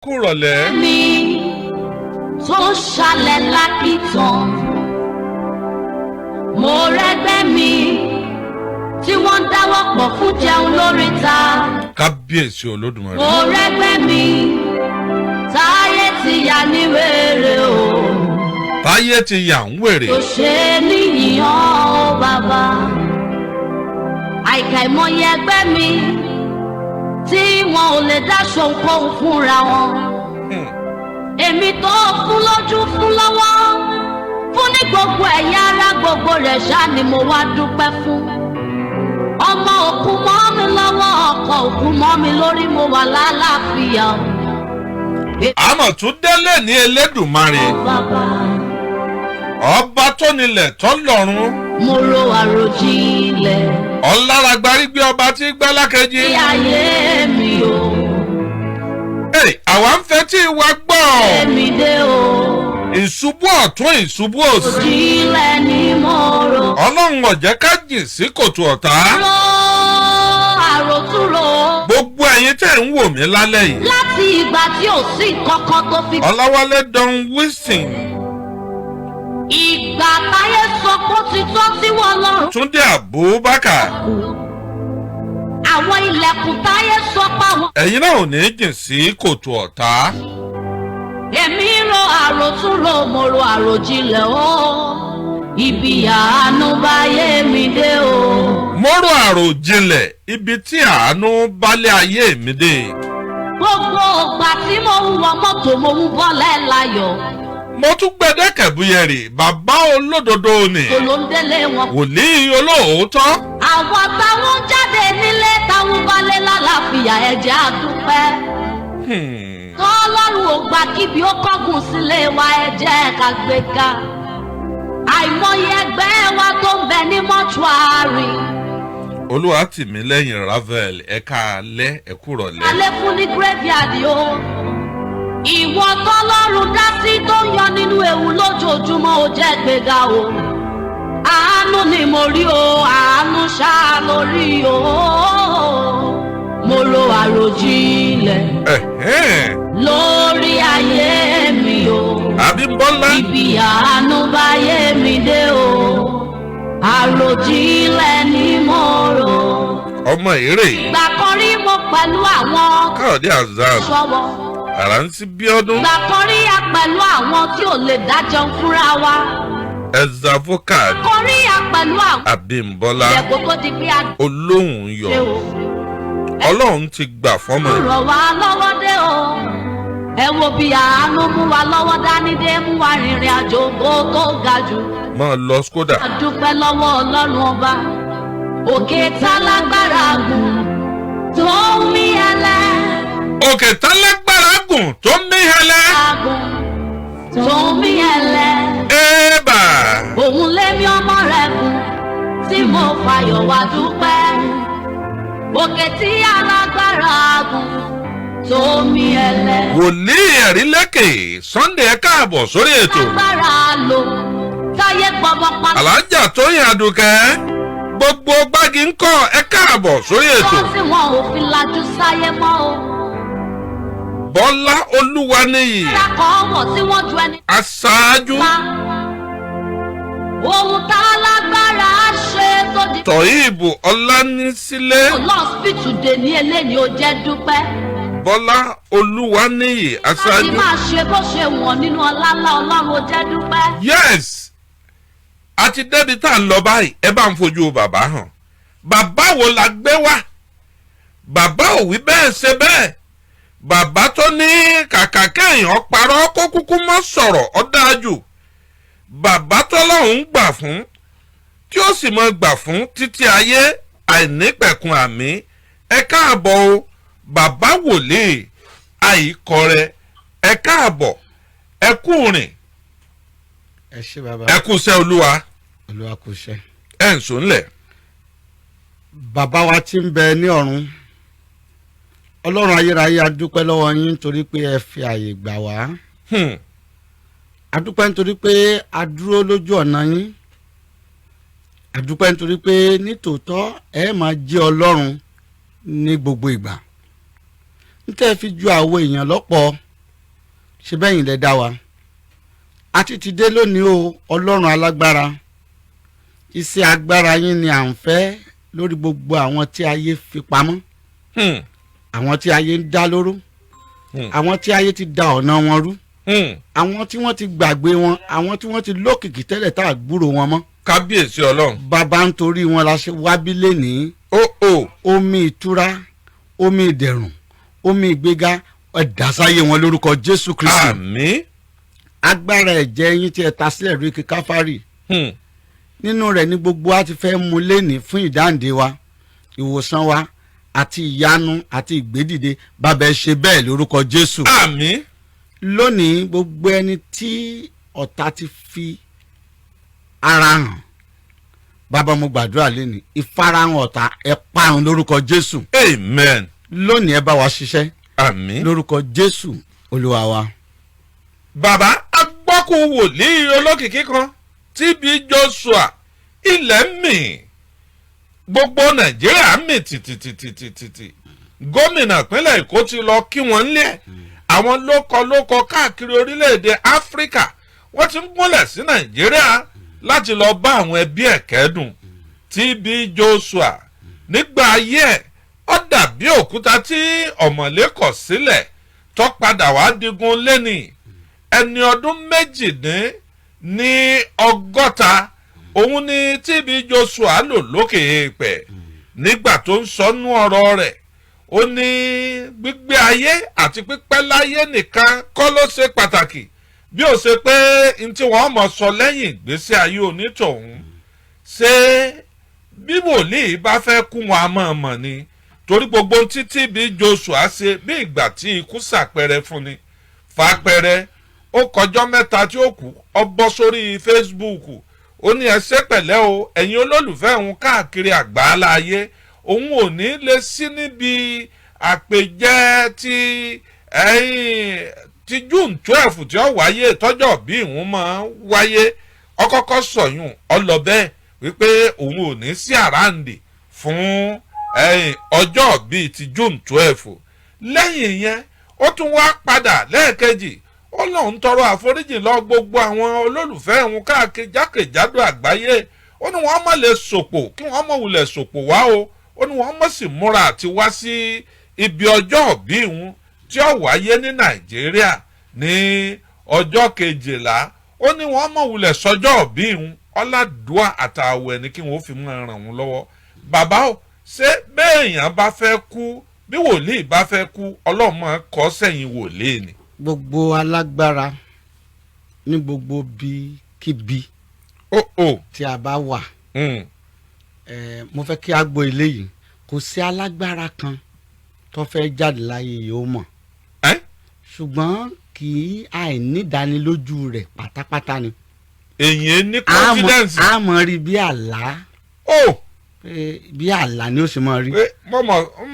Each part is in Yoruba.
kúrọ̀lẹ́. mi tó ṣalẹ̀ lákìtàn mo rẹ́gbẹ́ mi tí wọ́n dáwọ́ pọ̀ fún jẹun lóríta. kábíyèsí olódùmarè. mo rẹ́gbẹ́ mi táyé ti yà ní wèrè o. táyé ti yà ń wèrè. tó ṣe níyìnyàn ó bàbá. àìkà ìmọye ẹgbẹ́ mi tí wọn ò lè dáṣọ ohunkóhun fúnra wọn. èmi tó fún lójú fún lọ́wọ́ fún ní gbogbo ẹ̀yà ara gbogbo rẹ̀ ṣá ni mo wá dúpẹ́ fún. ọmọ òkú mọ́ mi lọ́wọ́ ọkọ̀ òkú mọ́ mi lórí mo wà lálàáfíà. àmọ̀ tún délé ní elédùmarè. ọba tó nílẹ̀ tó lọ́run. mo ro àròjinlẹ̀. ọ̀làràgbárí gbé ọba tí gbẹ́ lákejì. kí ayé mi o. àwa ń fẹ́ tí wa gbọ́. èmi dé o. ìṣubú ọ̀tún ìṣubú òsì. òjìlẹ̀ ni mo rò. ọlọ́run ọ̀jẹ́ ká jìn sí kòtò ọ̀tá. ro àròtúrò. gbogbo ẹ̀yin tẹ̀ ń wò mí lálẹ́ yìí. láti ìgbà tí ò sí kankan tó fi. ọláwálé don wilson. ìgbà táyé sọ pé ó ti tọ́ sí wọn lọ́rùn. túndé abubakar. àwọn ilẹ̀kùn táyé sọ pé àwọn. ẹ̀yin náà ò ní jìn sí kòtò ọ̀tá. èmi ro àròtúrò mo ro àròjinlẹ̀ o. ibi àánú bá yé mi dé o. mo rò àròjinlẹ̀ ibi tí àánú bálé ayé mi dé. gbogbo ìgbà tí mo ń wọ mọ́tò mo ń bọ́lẹ̀ láyọ̀. mo tún gbẹdẹ́kẹ̀ búyẹ̀rì bàbá olódodo ni. olóńdélé wọn. wòlíì olóòótọ́. àwọn táwọn jáde nílé táwọn balẹ̀ lálàáfíà ẹ̀jẹ̀ àdúpẹ́. tọ́lọ́run ò gbà kíbi ó kọ́gùn sílé wa ẹ̀jẹ̀ ká gbé ga. àìmọye ẹgbẹ́ wa tó ń bẹ ní mọ́ṣúárì. olúwa tì mí lẹ́yìn ravel ẹ̀ka alẹ́ ẹ̀kúrọ̀lẹ́. alẹ́ fún ní graveyard o. ìwọ tọ́lọ́run dá sí tó ń yọ nínú ewu lójoojúmọ́ ó jẹ́ gbéga o. àánú ni mo rí o àánú ṣáá lórí o. mo ro àròjinlẹ̀ lórí ayé mi o. abímbọ́lá. ibi àánú bá yé mi dé o. àròjinlẹ̀ ni mo rò. ọmọ èrè. ìgbà kan rí mo pẹ̀lú àwọn. káyọ̀dé azam. sọ́wọ́. àrántí bíọ́dún. ìgbà kan rí a pẹ̀lú àwọn tí ò lè dájọ́ fúnra wa. ẹ̀zà vocal. kan rí a pẹ̀lú àwọn. abímbọ́lá. ìyẹ̀kọ́ tó di pé a. olóhùn yọ. ọlọ́run ti gbà fọ́mọ. rọ̀ wá lọ́wọ́ dé o. ẹ wo bí àánú mú wa lọ́wọ́ dání dé mú wa rìnrìn àjò tó ga jù. máa lọ skoda. a dúpẹ́ lọ́wọ́ ọlọ́run ọba. òkè tálágbára gùn tó ń mí ẹlẹ́. òkè tálágbára gùn tó ń mí ẹlẹ́. tó ń mí ẹlẹ́. ébà. òun lémi ọmọ rẹ̀ gùn tí mo fàyọ̀ wá dúpẹ́. òkè tí alágbára gùn tó mí ẹlẹ́. wòlíì ẹ̀rí lẹ́kẹ̀ sunday ẹ káàbọ̀ sórí ètò. agbára lò táyé gbọmọ pa. alájà tóyìn àdùkẹ́ gbogbo gbági ń kọ́ ẹ káàbọ̀ sórí ètò. wọ́n tí wọn ò fi lajú sáyé mọ́ o. bọ́lá olúwaníyì. dákọ̀ ọ̀wọ̀ tí wọ́n ju ẹni. aṣáájú. ohun tá a lágbára ṣe tó di. tọ̀yìnbó ọlánísílé. lọ́ọ̀sìpìtù dè ní eléyìí ó jẹ́ dúpẹ́. bọ́lá olúwaníyì aṣáájú. láti máa ṣe bó ṣe wọ̀n nínú ọláńlá ọlọ́run ó jẹ́ dúpẹ́. yes àti débi tá à ń lọ báyìí ẹ bá ń fojú bàbá hàn. bàbá wo la gbé wá. bàbá ò wí bẹ́ẹ̀ ṣe bẹ́ẹ̀. bàbá tó ní kàkà kéèyàn parọ́ kó kúkú mọ́ sọ̀rọ̀ ọ́ dájú. bàbá tó lọ́hùn gbà fún tí ó sì mọ gbà fún títí ayé àìnípẹ̀kun àmì ẹ káàbọ̀ o bàbá wòlíì àìkọrẹ ẹ káàbọ̀ ẹ kú rìn ẹ ṣé bàbá ẹ kú sẹ́ olúwa olúwa kò ṣe. ẹ ń sùn lẹ̀. bàbá wa tí ń bẹ ní ọ̀run ọlọ́run ayérayé adúpẹ́ lọ́wọ́ yín nítorí pé ẹ fi àyè gbà wá. adúpẹ́ nítorí pé a dúró lójú ọ̀nà yín. adúpẹ́ nítorí pé nítòótọ́ ẹ máa jẹ́ ọlọ́run ní gbogbo ìgbà. níta fi ju àwọn èèyàn lọ́pọ̀ ṣe bẹ́yìn lẹ dá wa a ti dé lónìí o ọlọ́run alágbára iṣẹ́ agbára yín ni à ń fẹ́ lórí gbogbo àwọn tí ayé fi pamọ́ àwọn tí ayé ń dá lóró àwọn tí ayé ti da ọ̀nà wọn rú àwọn tí wọ́n ti gbàgbé wọn àwọn tí wọ́n ti lókìkí tẹ́lẹ̀ tá a gbúrò wọn mọ́. kábíyèsí ọlọ́run. bàbá ń torí wọn la ṣe wábí lénìí. omi ìtura omi ìdẹ̀rùn omi ìgbéga ẹ̀dásáyé wọn lórúkọ jésù kristi. àmín. agbára ẹ̀jẹ̀ yín tí ẹ ta sílẹ̀ rí kí káfárì. nínú rẹ̀ ni gbogbo wa ti fẹ́ mú lénìí fún ìdáǹdè wa ìwòsàn wa àti ìyanu àti ìgbédìde bàbá ẹ ṣe bẹ́ẹ̀ lórúkọ jésù. àmín. lónìí gbogbo ẹni tí ọ̀tá ti fi ara hàn bàbá mo gbàdúrà lẹ́nu ìfarahàn ọ̀tá ẹ parun lórúkọ jésù. amen. lónìí ẹ bá wa ṣiṣẹ́. àmín. lórúkọ jésù olúwa wa. bàbá agbọ́kùn wòlíì olókìkí kan TB Joshua ilẹ̀ mì gbogbo nàìjíríà mì tìtìtìtìtìtì gómìnà ìpínlẹ̀ èkó ti lọ kí wọ́n lé àwọn lókọ káàkiri orílẹ̀-èdè áfíríkà wọ́n ti ń gúnlẹ̀ sí nàìjíríà láti lọ bá àwọn ẹbí ẹ̀ kẹ́dùn. TB Joshua nígbà ayé ẹ̀ ó dàbí òkúta tí ọ̀mọ̀lé kọ̀ sílẹ̀ tó padà wá digun lẹ́nì ẹni ọdún ní ọgọ́ta òun ni TB Joshua lò lókè èèpẹ̀ nígbà tó ń sọnú ọ̀rọ̀ rẹ̀ ó ní gbígbé ayé àti pípẹ́ láyé nìkan kọ́ ló ṣe pàtàkì bí ó ṣe pé n tí wọ́n mọ̀ sọ lẹ́yìn ìgbésí ayé onítọ̀hún ṣé bí wòlíì bá fẹ́ kú wọn a mọ̀ mọ̀ ni torí gbogbo tí TB Joshua ṣe bí ìgbà tí ikú ṣàpẹrẹ fún ni fàpẹrẹ ó kọjọ́ mẹ́ta tí ó kú ó bọ́ sórí Facebook ó ní ẹ ṣé pẹ̀lẹ́ o ẹ̀yin olólùfẹ́ òun káàkiri àgbáálá ayé òun ò ní lè sí níbi àpèjẹ ti June 12 tí ó wáyé tọ́jọ́ bí ìwọ̀n máa wáyé ọkọ́kọ́ sọ̀yún ọlọ́bẹ̀ wípé òun ò ní sí àràǹdì fún ọjọ́ bíi ti June 12 lẹ́yìn yẹn ó tún wá padà lẹ́ẹ̀kejì ó lóun tọrọ àforíjì lọ gbogbo àwọn olólùfẹ́ òun káàkiri jákèjádò àgbáyé ó ní wọ́n má lè sòpò kí wọ́n má wulẹ̀ sòpò wá o ó ní wọ́n má sì múra àti wá sí ibi ọjọ́ bí òun tí ó wáyé ní nàìjíríà ní ọjọ́ 12 ó ní wọ́n má wulẹ̀ sọjọ́ bí òun ọ̀làdúà àtàwẹ̀ ni kí wọ́n fi máa ràn wọ́n lọ́wọ́ bàbá o ṣé béèyàn bá fẹ́ kú bí wòlíì bá fẹ́ kú ọlọ́run máa kọ́ sẹ́yìn wòlíì ni. gbogbo alágbára ní gbogbo bíkíbi tí a bá wà mo fẹ́ kí a gbọ́ eléyìí kò sí alágbára kan tó fẹ́ jáde láyé yìí ó mọ̀ ṣùgbọ́n kì í àìnídánilójú rẹ̀ pátápátá ni. èyí ní confidence. a mọ̀ rí bí àlá bí àlá ni ó sì mọ̀ rí. mo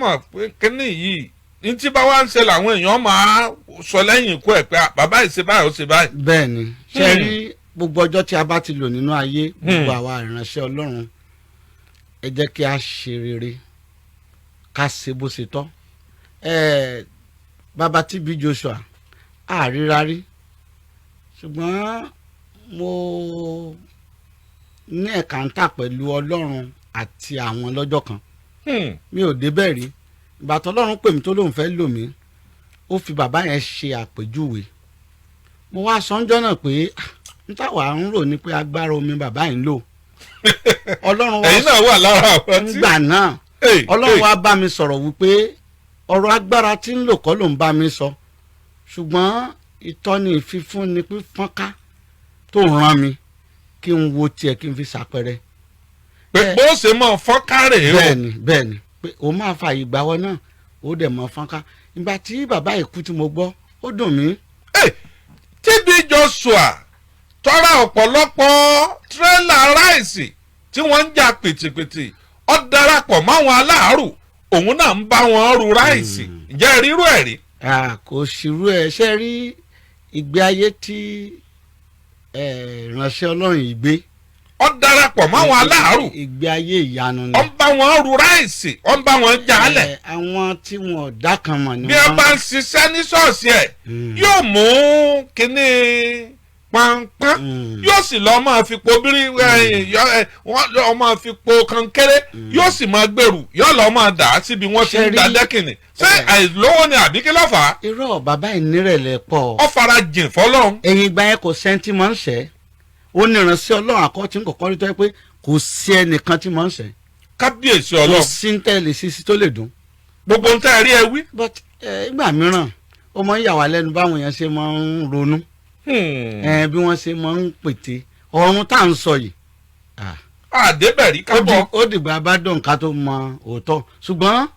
mọ̀ pé kíní yìí ní tí bá wá ń ṣe làwọn èèyàn máa sọ lẹ́yìn ikú ẹ̀ pé bàbá yìí ṣe báyìí ó ṣe báyìí. bẹ́ẹ̀ ni ṣe rí gbogbo ọjọ́ tí a bá ti lò nínú ayé gbogbo àwa ìránṣẹ́ ọlọ́run ẹ jẹ́ kí a ṣe rere ká ṣe bó ṣe tọ́ bàbá TB Joshua àríra rí ṣùgbọ́n mo ní ẹ̀kántà pẹ̀lú ọlọ́run àti àwọn lọ́jọ́ kan mi ò débẹ̀ rí ìgbà tó ọlọ́run pè mí tó lóun fẹ́ lò mí ó fi bàbá yẹn ṣe àpèjúwe mo wá sọ́njọ́ náà pé n táwa ń rò ní pé agbára omi bàbá yìí ń lò ọlọ́run ẹ̀yin náà wà lára àwọn tí nígbà náà ọlọ́run wá bá mi sọ̀rọ̀ wípé ọ̀rọ̀ agbára tí ń lò kọ́ ló ń bá mi sọ ṣùgbọ́n ìtọ́ni ìfifúnni pífọ́nká tó ràn mí kí n wo tiẹ̀ kí n fi ṣàpẹrẹ. pé bó ṣe mọ fọ́nká rèé o. bẹ́ẹ̀ni pé o máa fa ìgbà wọn náà ó dẹ̀ mọ fọ́nká ìgbà tí bàbá ìkú tí mo gbọ́ ó dùn mí. TB Joshua tọ́ra ọ̀pọ̀lọpọ̀ tírélà ráìsì tí wọ́n ń jà pìtìpìtì ó darapọ̀ máwọn aláàárù òun náà ń bá wọn ru ráìsì ǹjẹ́ rírú ẹ̀ rí. kò ṣírú ẹ̀ ṣe rí ìgbé ayé tí ìránṣẹ́ ọlọ́run yìí gbé ó darapọ̀ máwọn aláàárù ìgbé ayé ìyanu ni. ó ń bá wọn ru ráìsì ó ń bá wọn jalẹ̀. àwọn tí wọn ò dá kan mọ̀ ni bí wọ́n bá ń ṣiṣẹ́ ní ṣọ́ọ̀ṣì ẹ̀ yóò mú kínní pọnpọ́n yóò sì lọ́ọ́ máa fi po bírí wọ́n lọ́ọ́ máa fi po kankéré yóò sì máa gbèrú yóò lọ́ọ́ máa dà á síbi wọ́n ti ń da dẹ́kìnì ṣé àìlówó ni àbí kí ló fà á. irọ́ bàbá ìnírẹ̀lẹ̀ pọ̀. ó fara jìn fọlọ́run. ẹ̀yìn ìgbà yẹn kò sẹ́ńtì máa ń ṣẹ́ ó ní ìránṣẹ́ ọlọ́run àkọ́tí ń kọ̀kọ́ rí tó yẹ pé kò sí ẹnìkan tí máa ń ṣẹ́. kábíyèsí kò ọlọ́run. sí ń tẹ̀lé sísí tó lè dùn. gbogbo ń tẹ́ ẹ rí ẹ wí. but ìgbà mìíràn ó máa ń yà wá lẹ́nu báwọn èèyàn ṣe máa ń ronú. bí wọ́n ṣe máa ń pète ọ̀run tá à ń sọ yìí. àdébẹ̀rí kábọ̀. ó dìgbà bá dùn ká tó mọ òótọ́ ṣùgbọ́n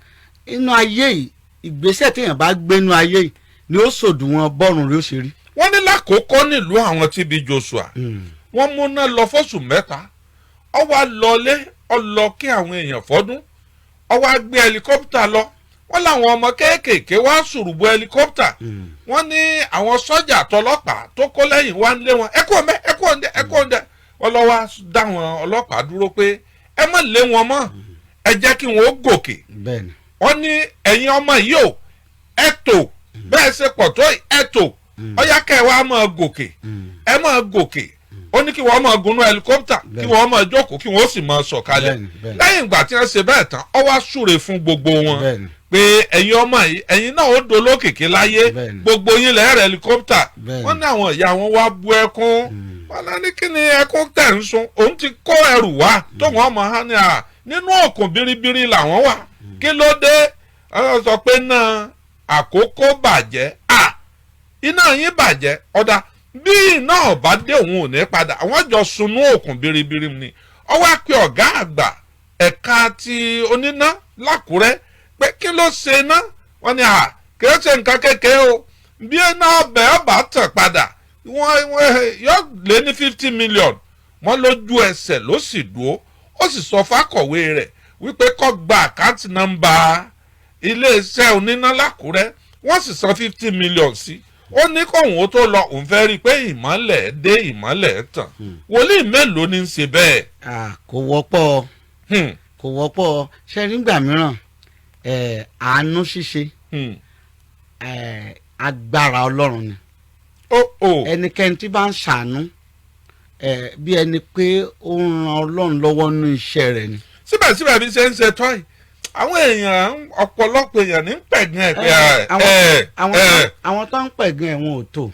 inú ayé yìí ìgbésẹ̀ téèyàn bá gbé inú ayé yìí ni ó ṣòdiwọ̀n bọ́rùn rí ó ṣe rí. wọ́n ní lákòókò nílùú àwọn tí bí Joshua wọ́n múná lọ fóṣù mẹ́ta ó wá lọlé ó lọ kí àwọn èèyàn fọ́dún ó wá gbé helicopter lọ wọ́n láwọn ọmọ kéékèèké wá ṣùrùbù helicopter wọ́n ní àwọn sọ́jà tọlọ́pàá tó kó lẹ́yìn wá ń lé wọn ẹ kú ọ̀ndẹ́ wọ́n lọ wá dá àwọn ọlọ́pàá dúró pé ẹ má lé wọn mọ́ ẹ jẹ́ kí wọn ó gòkè wọ́n ní ẹ̀yin ọmọ yìí ò ẹ tò bẹ́ẹ̀ ṣe pọ̀ tó ẹ tò ọyá kẹ́ ẹ wá máa gòkè ẹ máa gòkè ó ní kí wọ́n máa gunú helicopter kí wọ́n máa jókòó kí wọ́n sì máa sọ̀kalẹ̀ lẹ́yìn ìgbà tí wọ́n ṣe bẹ́ẹ̀ tán ó wá súre fún gbogbo wọn pé ẹ̀yin ọmọ yìí ẹ̀yin náà ó dolókìkí láyé gbogbo yín lẹ́rẹ̀ helicopter wọ́n ní àwọn ìyá wọn wá bú ẹkún wọn náà ní kí ni ẹkún tẹ̀ ń sun òun ti kó ẹrù wá tó wọn mọ̀ hàn ní à nínú òkun biribiri làwọn wà kí ló dé wọ́n sọ pé náà àkókò bàjẹ́ iná yín bàjẹ́ ọ̀dà bí iná ọ̀bá dé òun ò ní padà àwọn jọ sunú òkun biribiri ni ó wá pe ọ̀gá àgbà ẹ̀ka ti oníná lákùrẹ́ pé kí ló ṣe iná wọ́n ní kìí ṣe nǹkan kékeré o bí iná ọbẹ̀ ọba tàn padà wọ́n yóò lé ní 50 million wọ́n lójú ẹsẹ̀ ló sì dúró ó sì sọ fákọ̀wé rẹ̀ wípé kó gba àkáǹtì nọ́mbà iléeṣẹ́ oníná lákùrẹ́ wọ́n sì san 50 million sí ó ní kóhun ó tó lọ òun fẹ́ rí i pé ìmọ́lẹ̀ dé ìmọ́lẹ̀ tàn wòlíì mélòó ní í ṣe bẹ́ẹ̀. kò wọ́pọ̀ kò wọ́pọ̀ ṣe nígbà mìíràn àánú ṣíṣe agbára ọlọ́run ni ẹnikẹ́ni tí bá ń ṣàánú bí ẹni pé ó ń ran ọlọ́run lọ́wọ́ nínú iṣẹ́ rẹ̀ ni. síbẹ̀síbẹ̀ bí ṣe ń ṣe tọ́yì àwọn èèyàn ọ̀pọ̀lọpọ̀ èèyàn ní pẹ̀gàn ẹ̀ pé àwọn tó ń pẹ̀gàn ẹ̀ wọn ò tó.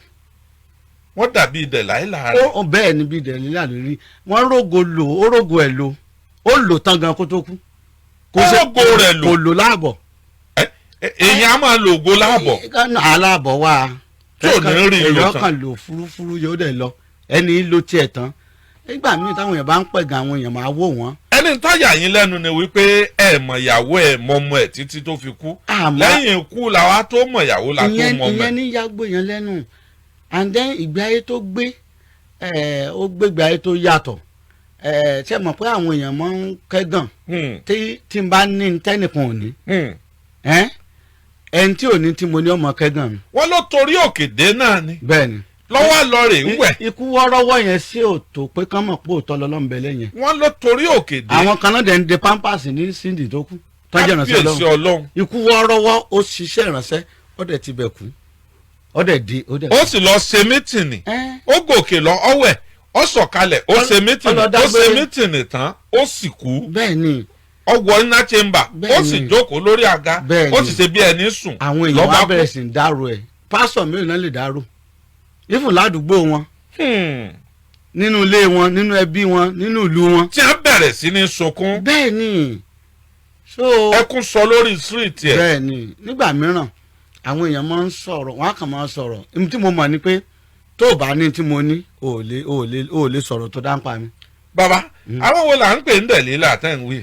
wọ́n dàbí idẹ̀ láìláà rẹ̀. ó bẹ́ẹ̀ ni bí idẹ̀ láìláà lórí wọ́n rógo lò ó rógo ẹ̀ lò ó lò tán gan kó tó kú. kó rógo rẹ̀ lò kò lò láàbọ̀. èèyàn á máa lo ògo láàbọ̀. aláàbọ̀ wà. tí ò ní rí i lò tán. èèyàn kan lò fúrúfúrú yóò dẹ̀ lọ ẹni ló tiẹ̀ tán nígbà míì táwọn èèyàn bá ń pẹ̀gàn àwọn èèyàn máa wò wọ́n. ẹni tó yà yín lẹ́nu ni wípé ẹ mọ̀ ìyàwó ẹ mọ ọmọ ẹ títí tó fi kú lẹ́yìn ikú làwa tó mọ̀ ìyàwó la tó mọ̀ ọmọ ẹ. ìyẹn ní yàgbó yẹn lẹ́nu and then ìgbé ayé tó gbé ó gbégbé ayé tó yàtọ̀ ṣe mọ̀ pé àwọn èèyàn máa ń kẹ́gàn tí n bá ní tẹ́nìkan ò ní ẹni tí ò ní tí mo ní ọmọ kẹ́gàn mi. wọ́n ló torí òkèdè náà ni. bẹ́ẹ̀ni lọ́wọ́ lọ rè ń wẹ̀. ikú wọ́rọ́wọ́ yẹn sí òtò pé kán mọ̀ pé òótọ́ lọ́lọ́mùbẹ́ lẹ́yìn. wọ́n ló torí òkèdè. àwọn kan náà dẹ̀ ń de pampers ní síndì tó kú. kábíyèsí ọlọ́run. ikú wọ́rọ́wọ́ ó ṣiṣẹ́ ìránṣẹ́ ó dẹ̀ ti bẹ̀ kú. ó dẹ̀ di ó dẹ̀. ó sì lọ ṣe mítìnì. ó gòkè lọ ọwẹ̀ ó sọ̀kalẹ̀ ó ṣe mítìnì ó ṣe mítìnì tán ó sì kú. bẹ́ẹ̀ni ó wọ iná chamber ó sì jókòó lórí àga ó sì ṣe bí ẹni sùn. àwọn èèyàn wá bẹ̀rẹ̀ sí ń dárò ẹ̀ pásọ̀ mélòó náà lè dárò ìfún ládùúgbò wọn nínú ilé wọn nínú ẹbí wọn nínú ìlú wọn. tí a bẹ̀rẹ̀ sí ní sunkún. bẹ́ẹ̀ ni ẹkún sọ lórí street ẹ̀. bẹ́ẹ̀ ni nígbà mìíràn àwọn èèyàn máa ń sọ̀rọ̀ wọn á kàn máa sọ̀rọ̀ ibi tí mo mọ̀ ni pé tó o bá ní tí mo ní o ò lè sọ̀rọ̀ tó dáńpa mi. bàbá àwọn wo là ń pè ń dẹ̀lílà àtẹ̀wé.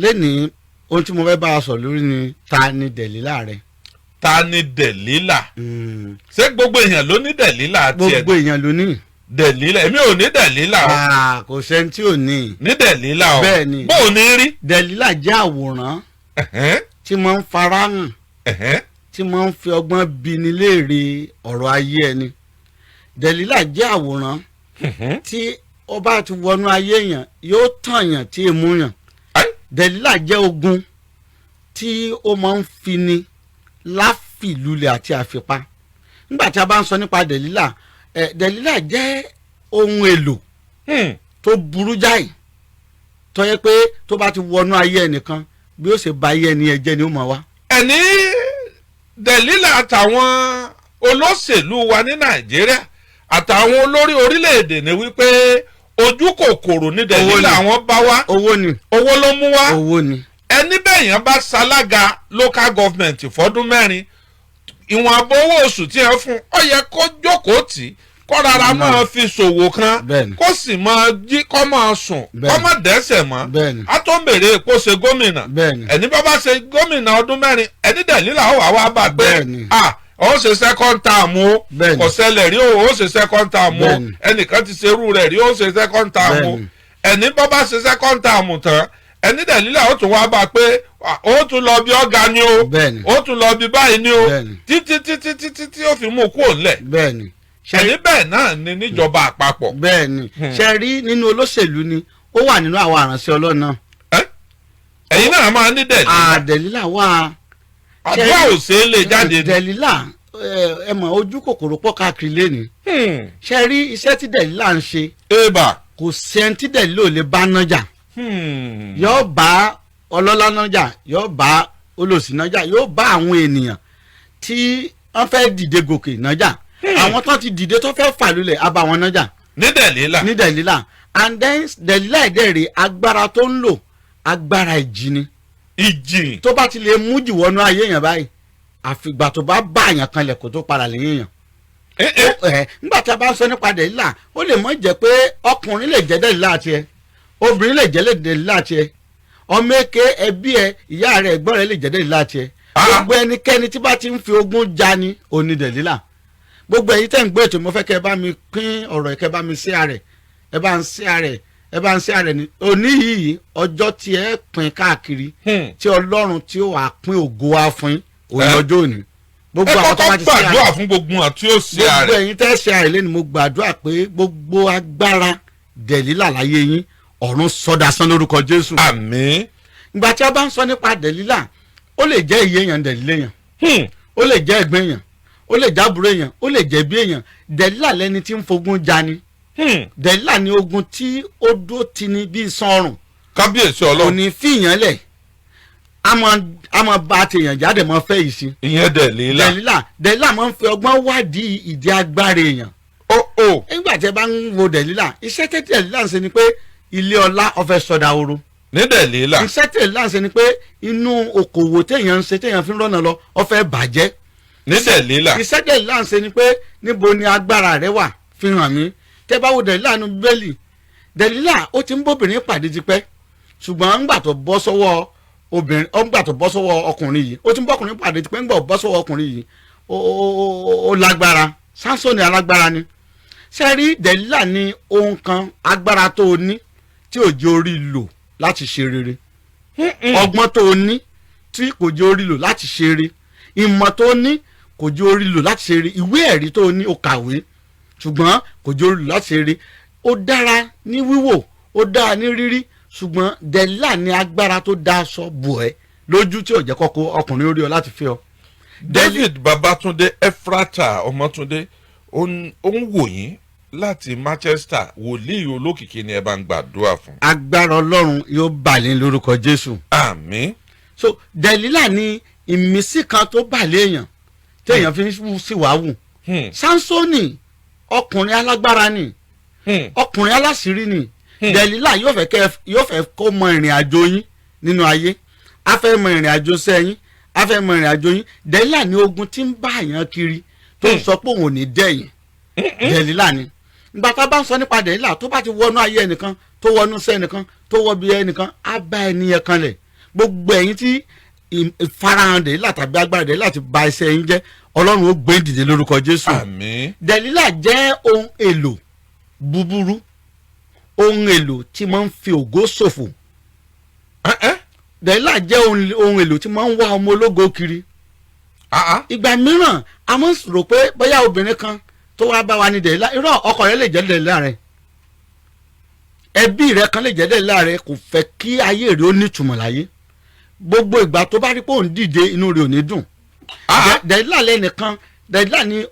lẹ́nìí ohun tí mo fẹ́ bá a sọ lórí ni ta ni dẹ̀lílà rẹ̀. ta ni dẹ̀lílà. ṣé gbogbo èèyàn ló ní dẹ̀lílà tiẹ̀. gbogbo èèyàn ló ní. dẹ̀lílà èmi ò ní dẹ̀lílà o. kò sẹ́ni tí ò ní. ní dẹ̀lílà o. bẹ́ẹ̀ ni bó o ní rí. dẹ̀lílà jẹ́ àwòrán tí máa ń farahàn tí máa ń fi ọgbọ́n bi ní léèrè ọ̀rọ̀ ayé ẹni. dẹ̀lílà jẹ́ àwòrán tí ó bá ti wọnú ayé èèyàn yóò tàn yàn tí èmú yàn. Dẹ̀lílà jẹ́ ogun tí ó máa ń fini láfìlulẹ̀ àti àfipá. Nígbà tí a bá ń sọ nípa Dẹ̀lílà, Dẹ̀lílà jẹ́ ohun èlò tó burú jáì tó yẹ pé tó bá ti wọnú ayé ẹnìkan bí ó ṣe ba ayé ẹni ẹ̀jẹ̀ ni ó mọ̀ wá. ẹni Dẹ̀lílà àtàwọn olóṣèlú wa ní Nàìjíríà àtàwọn olórí orílẹ̀-èdè ni wípé ojú kòkòrò ní Dẹ̀lílà àwọn bá wá. owó ni. owó ló mú wá. owó ni. ẹni bẹ́ẹ̀yàn bá ṣalága local government fọ́dún mẹ́rin ìwọ̀n àbọ̀ owó oṣù tí ẹ fún ọ yẹ kó jókòó tì kó rárá máa fi ṣòwò kan kó sì máa jí kó máa sùn kó máa dẹ́sẹ̀ mọ́ a tó ń bèrè epo ṣe gómìnà ẹni bá bá ṣe gómìnà ọdún mẹ́rin ẹni Dẹ̀lílà ó wà wá bá pé ó ṣe second term o kò ṣẹlẹ̀ rí o ó ṣe second term o ẹnìkan ti ṣerú rẹ̀ rí ó ṣe second term o ẹni bá bá ṣe second term tán ẹni Dẹ̀lílà ó tún wá bá pé ó tún lọ bí ọ̀gá ni o ó tún lọ bí báyìí ni o títí ó fi mú kúrò ńlẹ̀ ẹni bẹ́ẹ̀ náà ni níjọba àpapọ̀. bẹ́ẹ̀ni ṣe rí nínú olóṣèlú ni ó wà nínú àwọn àránṣẹ́ Ọlọ́run náà. ẹ̀yin náà máa ní Dẹ̀lílà. Dẹ̀lílà wà. àdúrà ò ṣe é lè jáde. Dẹ̀lílà ẹ mọ̀ ojú kòkòrò pọ̀ káàkiri lẹ́ni. ṣe rí iṣẹ́ tí Dẹ̀lílà ń ṣe. kò sẹ́ni tí Dẹ̀lílà ò lè bá nájà. yóò bá ọlọ́lá nájà yóò bá olòṣì nájà yóò bá àwọn ènìyàn tí wọ́n fẹ́ dìde gòkè nájà. àwọn tó ti dìde tó fẹ́ fà lulẹ̀ á bá wọn nájà. ní Dẹ̀lílà. And then Dẹ̀lílà ìdẹ́rẹ̀ agbára tó ń lò agbára ìjì ni. ìjì. tó bá ti lè mú jù wọnú ayé yẹn báyìí àfìgbà tó bá bá àyàn kan lẹ̀ kó tó padà lẹ́yìn yàn. nígbà tí a bá ń sọ nípa Dẹ̀lílà ó lè mọ̀ jẹ́ pé ọkùnrin lè jẹ́ Dẹ̀lílà tiẹ̀ obìnrin lè jẹ́ Dẹ̀lílà tiẹ̀ ọmọ èké ẹbí ẹ ìyá rẹ ẹ̀gbọ́n rẹ lè jẹ́ Dẹ̀lílà tiẹ̀ gbogbo ẹnikẹ́ni tí bá ti ń fi ogun ja ni òní Dẹ̀lílà. gbogbo ẹ̀yin tẹ́ ń gbé ètò mo fẹ́ kẹ́ ẹ bá mi pín ọ̀rọ̀ kẹ́ ẹ bá mi ṣe àrẹ̀ ẹ bá ń ṣe àrẹ̀ ní òní yìí ọjọ́ tí ẹ pín káàkiri tí Ọlọ́run tí ó wà pín ògo wa fún òní ọjọ́ òní. gbogbo àwọn tó bá ti ṣe àrẹ̀ ẹ kọ́kọ́ gbàdúrà fún gbogbo àwọn tí ó ṣe àrẹ̀. gbogbo ẹ̀yin tẹ́ ṣe àrẹ̀ lẹ́nu mo gbàdúrà pé gbogbo agbára Dẹ̀lílà láyé yín ọ̀run sọdásán lórúkọ Jésù. àmín. ìgbà tí a bá ń sọ nípa Dẹ̀lílà ó lè jẹ́ ìyé èèyàn Dẹ̀lílà èèyàn ó lè jẹ́ ẹ̀gbẹ́ èèyàn ó lè jábúrò èèyàn ó lè jẹ̀bi èèyàn Dẹ̀lílà lẹni tí ń fogun jani. Dẹ̀lílà ni ogun tí ó dó ti ní bí sọrùn. kábíyèsí Ọlọ́run. kò ní fìyàn lẹ̀ a máa bá tèèyàn jáde máa fẹ́ yìí sí. ìyẹn Dẹ̀lílà máa ń fi ọgbọ́n wádìí ìdí agbára èèyàn. nígbà tí ẹ bá ń wo Dẹ̀lílà iṣẹ́ tí Dẹ̀lílà ń ṣe ni pé ilé ọlá ó fẹ́ sọdá oró. ní Dẹ̀lílà. iṣẹ́ tí Dẹ̀lílà ń ṣe ni pé inú okòwò téèyàn ń ṣe téèyàn fi ń rọ́nà lọ ó fẹ́ bàjẹ́. ní Dẹ̀lílà. iṣẹ́ Dẹ̀lílà ń ṣe ni pé níbo ni agbára rẹ wà fi hàn mí tẹ́ bá wo Dẹ̀lílà nu Bíbélì Dẹ̀lílà ó ti ń bóbìnrin pàdé tipẹ́ ṣùgbọ́n ńgbà tó bọ́ sọ́wọ́ obìnrin ńgbà tó bọ́ sọ́wọ́ ọkùnrin yìí ó ti ń bọ́kùnrin pàdé tipẹ́ ńgbà tó bọ́ sọ́wọ́ ọkùnrin yìí ó lágbára Sánsónì alágbára ni ṣe rí Dẹ̀lílà ní ohun kan agbára tó o ní tí ò jẹ́ orí lò láti ṣe rere ọgbọ́n tó o ní tí kò jẹ́ orí lò láti ṣe rere ìmọ̀ tó o ní kò jẹ́ orí lò láti ṣe rere ìwé ẹ̀rí tó o ní o kàwé ṣùgbọ́n kò jẹ́ orí lò láti ṣe rere ó dára ní wíwò ó dára ní rírí ṣùgbọ́n Dẹ̀lílà ní agbára tó dá aṣọ bò ẹ́ lójú tí ò jẹ́ kọ́kọ́ ọkùnrin orí ọ láti fẹ́ ọ. David Babatunde Ephrata Ọmọtúndé ó ń wò yín láti Manchester wòlíì olókìkí ni ẹ bá ń gbàdúrà fún. agbára Ọlọ́run yóò bàlẹ̀ lórúkọ Jésù. àmín. so Dẹ̀lílà ní ìmísí kan tó bàlẹ̀ èèyàn téèyàn fi ń ṣìwàwù. Sánsónì ọkùnrin alágbára ni ọkùnrin aláṣírí ni Dẹ̀lílà yóò fẹ́ kó mọ ìrìn àjò yín nínú ayé a fẹ́ mọ ìrìn àjò sẹ́yìn a fẹ́ mọ ìrìn àjò yín Dẹ̀lílà ní ogun tí ń bá àyàn kiri tó ń sọ pé òun ò ní dẹ̀yìn Dẹ̀lílà ni ìgbà tá a bá ń sọ nípa Dẹ̀lílà tó bá ti wọnú ayé ẹnìkan tó wọnú sẹ́ ẹnìkan tó wọ bí ẹnìkan á bá ẹni yẹn kan lẹ̀ gbogbo ẹ̀yin tí ìfarahàn Dẹ̀lílà tàbí agbára Dẹ̀lílà ti ba iṣẹ́ yín jẹ́ Ọlọ́run ó gbé dìde lórúkọ Jésù. àmín. Dẹ̀lílà jẹ́ ohun èlò búburú ohun èlò tí máa ń fi ògo ṣòfò. Dẹ̀lílà jẹ́ ohun èlò tí máa ń wá ọmọ ológo kiri. ìgbà mìíràn a máa ń rò pé bóyá obìnrin kan tó wá bá wa ní Dẹ̀lílà irọ́ ọkọ rẹ̀ lè jẹ́ Dẹ̀lílà rẹ̀. ẹbí rẹ kan lè jẹ́ Dẹ̀lílà rẹ kò fẹ́ kí ayé rẹ ó nítumọ̀ láyé gbogbo ìgbà tó bá rí pé òun dìde inú rẹ ò ní dùn. Dẹ̀lílà lẹ́nìkan Dẹ̀lílà ni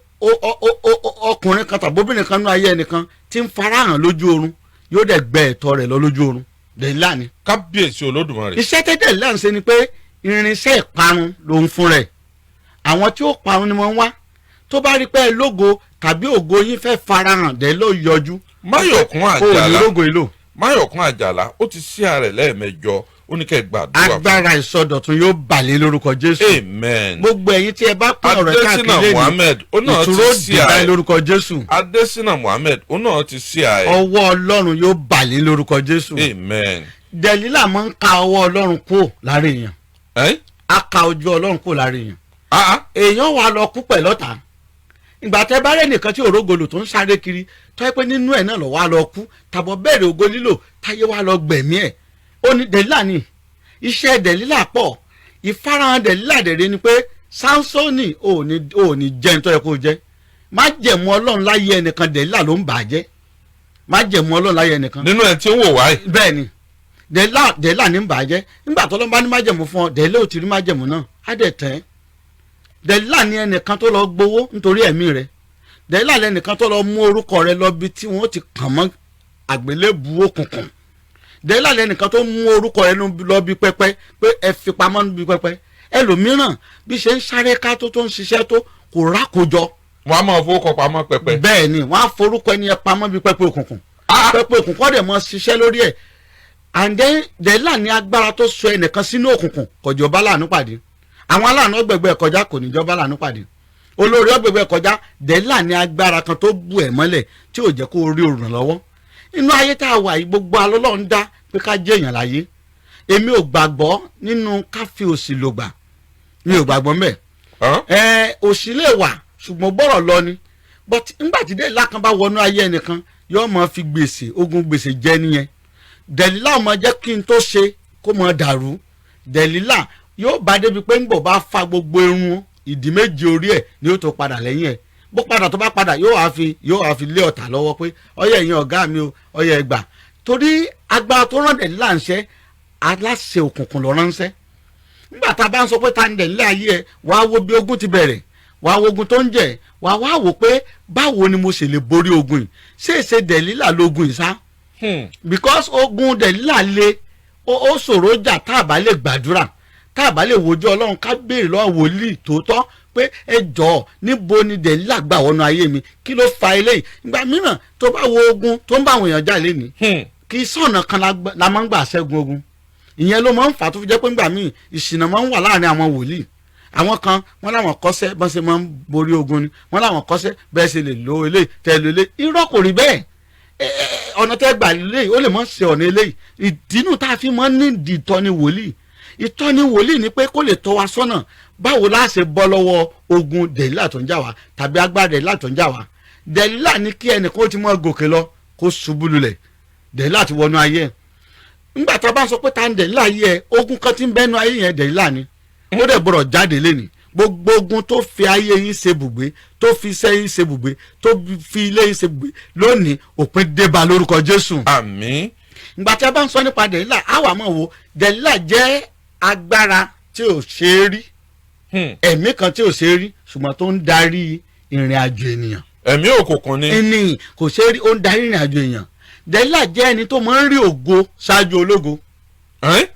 ọkùnrin kan tàbí obìnrin kan nínú ayé ẹnìkan tí ń farahàn lójú oorun yóò dẹ̀ gbẹ ẹ̀tọ́ rẹ̀ lọ lójú oorun. Dẹ̀lílà ni. kábíyèsí Olódùmarè. iṣẹ́ tẹ́ Dẹ̀lílà ń ṣe ni pé irinṣẹ́ ìparun lòun fún rẹ̀ àwọn tí ó parun ni wọ́n wá tó bá rí pé lógo tàbí ògo yín fẹ́ farahàn Dẹ̀lílà ó yọjú. Máyọ̀kún ó ní Àjàlá lógo ìlò. Máyọ̀kún Àjàlá ó ti sí ààrẹ lẹ́ẹ̀mẹjọ ó ní kẹ́ gbàdúrà fún. agbára ìsọdọ̀tun yóò balẹ̀ lórúkọ Jésù. amen. gbogbo ẹ̀yin tí ẹ bá pín ọ̀rọ̀ Adésínà káàkiri Muhammed ó náà ti ìtúró sí dìbà ààrẹ. lórúkọ Jésù. Adésínà Muhammed ó náà ti sí ààrẹ. ọwọ́ Ọlọ́run yóò balẹ̀ lórúkọ Jésù. amen. Dẹ̀lílà máa ń ka ọwọ́ Ọlọ́run kúrò lára èèyàn á ka ojú Ọlọ́run kúrò lára èèyàn. èèyàn wà lọ kú pẹ̀lú ọ̀tá ìgbà tẹ bá rẹ̀ nìkan tí òrógolo tó ń sáré kiri tó yẹ pé nínú ẹ̀ náà lọ wá lọ kú tàbọ̀ bẹ̀rẹ̀ ògo lílò táyé wá lọ gbẹ̀mí ẹ̀ ó ní Dẹ̀lílà ni iṣẹ́ Dẹ̀lílà pọ̀ ìfarahàn Dẹ̀lílà dẹ̀rẹ̀ ni pé Sámsónì ò ní jẹ́ ní tó yẹ kó jẹ́ májẹ̀mú Ọlọ́run láyé ẹnìkan Dẹ̀lílà ló ń bà á jẹ́ májẹ̀mú Ọlọ́run láyé ẹnìkan. nínú ẹ̀ tí ń wò wáyé. bẹ́ẹ̀ ni Dẹ̀lílà ní ń bà á jẹ́ nígbà tó lọ́n bá ní májẹ̀mú fún ọ Dẹ̀lílà ò ti rí májẹ̀mú náà á dẹ̀ tẹ́ Dẹ̀lílà ní ẹnìkan tó lọ gbowó nítorí ẹ̀mí rẹ̀ Dẹ̀lílà lẹ́nìkan tó lọ mú orúkọ rẹ̀ lọ bí tí wọ́n ti kàn mọ́ àgbélébùú òkùnkùn Dẹ̀lílà lẹ́nìkan tó mú orúkọ rẹ̀ lọ bí pẹpẹ pé ẹ fi pamọ́ bí pẹpẹ ẹlòmíràn bí ṣe ń sáré ká tó ń ṣiṣẹ́ tó kò rákòjọ. wọ́n á máa fowó kọ pamọ́ pẹpẹ. bẹ́ẹ̀ ni wọ́n á forúkọ ẹni ẹ pamọ́ bí pẹpẹ òkùnkùn pẹpẹ òkùnkùn ọ̀dẹ̀ mọ́ ṣiṣẹ́ lórí ẹ̀ and then Dẹ̀lílà ní agbára tó sọ ẹnìkan sínú òkùnkùn kọjọ bá láàánú pàdé àwọn aláàánú ọgbẹgbẹ kọjá kò ní jọba láàánú pàdé olórí ọgbẹgbẹ kọjá Dẹ̀lílà ní agbára kan tó bu ẹ̀ mọ́lẹ̀ tí ò jẹ́ kó rí olùrànlọ́wọ́ inú ayé tá a wà yìí gbogbo alọ́lọ́ ń dá pé ká jẹ́ èèyàn láyé èmi ò gbàgbọ́ nínú ká fi òṣì lògbà mi ò gbàgbọ́ mbẹ́ òṣì lè wà ṣùgbọ́n gbọ́rọ̀ lọ ni but ńgbà tí Dẹ̀lílà kan bá wọnú ayé ẹnìkan yóò máa fi gbèsè ogun gbèsè jẹ nìyẹn Dẹ̀lílà ó máa jẹ́ kí n tó ṣe kó máa dàrú Dẹ̀lílà yóò bá débi pé ńgbò bá fa gbogbo irun ìdí méje orí ẹ̀ ni yóò tó padà lẹ́yìn ẹ̀ bó padà tó bá padà yóò wá fi lé ọ̀tá lọ́wọ́ pé ọyẹ ẹ̀yin ọ̀gá mi o ọyẹ ẹgbà torí agbára tó rán Dẹ̀lílà ń ṣe aláṣẹ òkùnkùn lọ ránṣẹ́ nígbà tá a bá ń sọ pé ta ni Dẹ̀lílà ayé ẹ wàá wo bí ogun ti bẹ̀rẹ̀ wàá wo ogun tó ń jẹ wàá wá wò pé báwo ni mo ṣe lè borí ogun yìí ṣèṣe Dẹ̀lílà lógun yìí sá because ogun Dẹ̀lílà le ó ṣòro jà tá a bá lè gbàdúrà tá a bá lè wojú Ọlọ́run ká béèrè lọ́wọ́ wòlíì tòótọ́ pé ẹ jọ̀ọ́ níbo ni Dẹ̀lílà gbà wọnú ayé mi kí ló fa eléyìí ìgbà mìíràn tó bá wo ogun tó ń bá àwọn èèyàn jà lẹ́ni kí sọ̀nà kan la máa ń gbà ṣẹ́gun ogun ìyẹn ló máa ń fà tó fi jẹ́ pé ńgbà míì ìṣìnà máa ń wà láàrin àwọn wòlíì àwọn kan wọ́n láwọn kọ́ṣẹ́ bọ́n ṣe máa ń borí ogun ni wọ́n láwọn kọ́ṣẹ́ bẹ́ẹ̀ ṣe lè lo eléyìí tẹ́ lo eléyìí irọ́ kò rí bẹ́ẹ̀ ọ̀nà tẹ́ gbà eléyìí ó lè mọ̀ ṣe ọ̀nà eléyìí ìdínú tá a fi máa ń ní ìtọ́ni wòlíì ìtọ́ni wòlíì ni pé kó lè tọ́ wa sọ́nà báwo la ṣe bọ́ lọ́wọ́ ogun Dẹ̀lílà tó ń jà wá tàbí agbára Dẹ̀lílà tó ń jà wá Dẹ̀lílà ní kí ẹnìkan ó ti mọ́ gòkè lọ kó ṣubú lulẹ̀ Dẹ̀lílà ti wọnú ayé ẹ̀ ńgbà tá a bá sọ pé ta ń Dẹ̀lílà ayé ẹ̀ ogun kan ti ń bẹ́nu ayé yẹn Dẹ̀lílà ni ó dẹ̀ gbọ́dọ̀ jáde lẹ́ni gbogbo ogun tó fi ayé yín ṣe bùgbé tó fi iṣẹ́ yín ṣe bùgbé tó fi ilé yín ṣe bùgbé lónìí òpin débá lórúkọ Jésù. àmín. ìgbà tí a bá ń sọ nípa Dẹ̀lílà á wà mọ̀ wo Dẹ̀lílà jẹ́ agbára tí ò ṣe é rí ẹ̀mí kan tí ò ṣe é rí ṣùgbọ́n tó ń darí ìrìn àjò ènìyàn. ẹ̀mí òkùnkùn ni. ẹni kò ṣe é rí ó ń darí ìrìn àjò èèyàn Dẹ̀lílà jẹ́ ẹni tó máa ń rí ògo ṣáájú ológo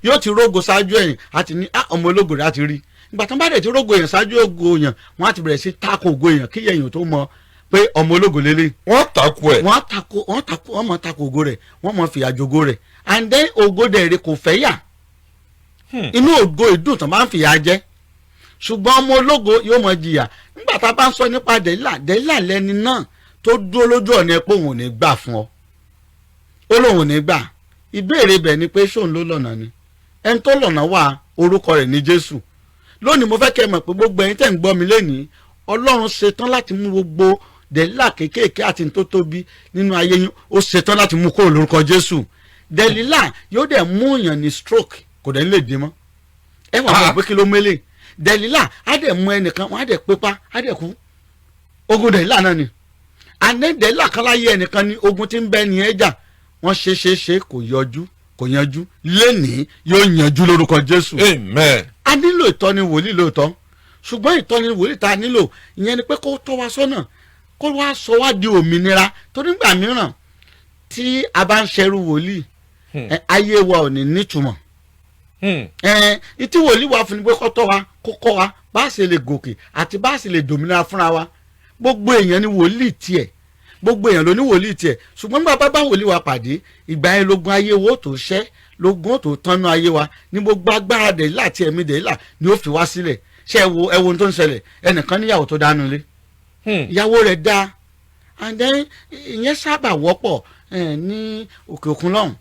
yóò ti rógo ṣáájú ẹ̀yìn àti ní ọmọ ológo rẹ̀ á ti rí ìgbà tó ń bá dẹ̀ ti rógo èèyàn ṣáájú ògo èèyàn wọ́n á ti bẹ̀rẹ̀ sí tako ògo èèyàn kí èèyàn tó mọ pé ọmọ ológo lélẹ̀. wọ́n tako ẹ̀. wọ́n mọ tako ògo rẹ̀ wọ́n mọ fìyà jogo rẹ̀ and then ògo dẹ̀ rẹ̀ kò fẹ́ yà inú ògo ìdùn tó máa ń fìyà jẹ ṣùgbọ́n ọmọ ológo yóò mọ jìyà nígbà tá a bá ń sọ nípa Dẹ̀lílà lẹni náà tó dúró lójú ọ̀nà ẹ pé òun ò ní gbà fún ọ ó lóun ò ní gbà ìbéèrè bẹ̀ ni pé ṣóun ló lọ́nà ni ẹni tó lọ́nà wà orúkọ rẹ̀ ní Jésù lónìí mo fẹ́ kẹ́ mọ̀ pé gbogbo ẹ̀yin tẹ́ ń gbọ́ mi lénìí Ọlọ́run ṣetán láti mú gbogbo Dẹ̀lílà kéékèèké àti tó tóbi nínú ayé yín ó ṣetán láti mú kúrò lórúkọ Jésù Dẹ̀lílà yóò dẹ̀ mú èèyàn ní stroke kò dẹ̀ ń lè dín mọ́ ẹ wà mọ̀ pé kí ló mélé Dẹ̀lílà á dẹ̀ mú ẹnìkan wọ́n á dẹ̀ pépá á dẹ̀ kú ogun Dẹ̀lílà náà ni àná Dẹ̀lílà kan láyé ẹnìkan ní ogun tí ń bẹ ní ẹjà wọ́n ṣe kò yanjú lénìí yóò yanjú lórúkọ Jésù. Amen. A nílò ìtọ́ni wòlíì lóòótọ́ ṣùgbọ́n ìtọ́ni wòlíì tá a nílò ìyẹn ni pé kó tọ́ wa sọ́nà kó wá sọ wá di òmìnira torí nígbà mìíràn tí a bá ń ṣerú wòlíì ayé wa ò ní nítumọ̀. Ìtí wòlíì wa fún ni pé kó tọ́ wa kó kọ́ wa bá a ṣe lè gòkè àti bá a ṣe lè dòmìnira fúnra wa. Gbogbo èèyàn ni wòlíì tiẹ̀ gbogbo èèyàn ló ní wòlíì tiẹ̀ ṣùgbọ́n nígbà bá wòlíì wa pàdé ìgbà yẹn lógun ayé wo tó ṣẹ́ lógun tó tánú ayé wa ní gbogbo agbára Dèlílà àti ẹ̀mí Dèlílà ni ó fi wá sílẹ̀ ṣé ẹ wo ohun tó ń ṣẹlẹ̀ ẹnìkan níyàwó tó dánú lé ìyàwó rẹ̀ dá and then ìyẹn sábà wọ́pọ̀ ní òkè òkun lọ́hùn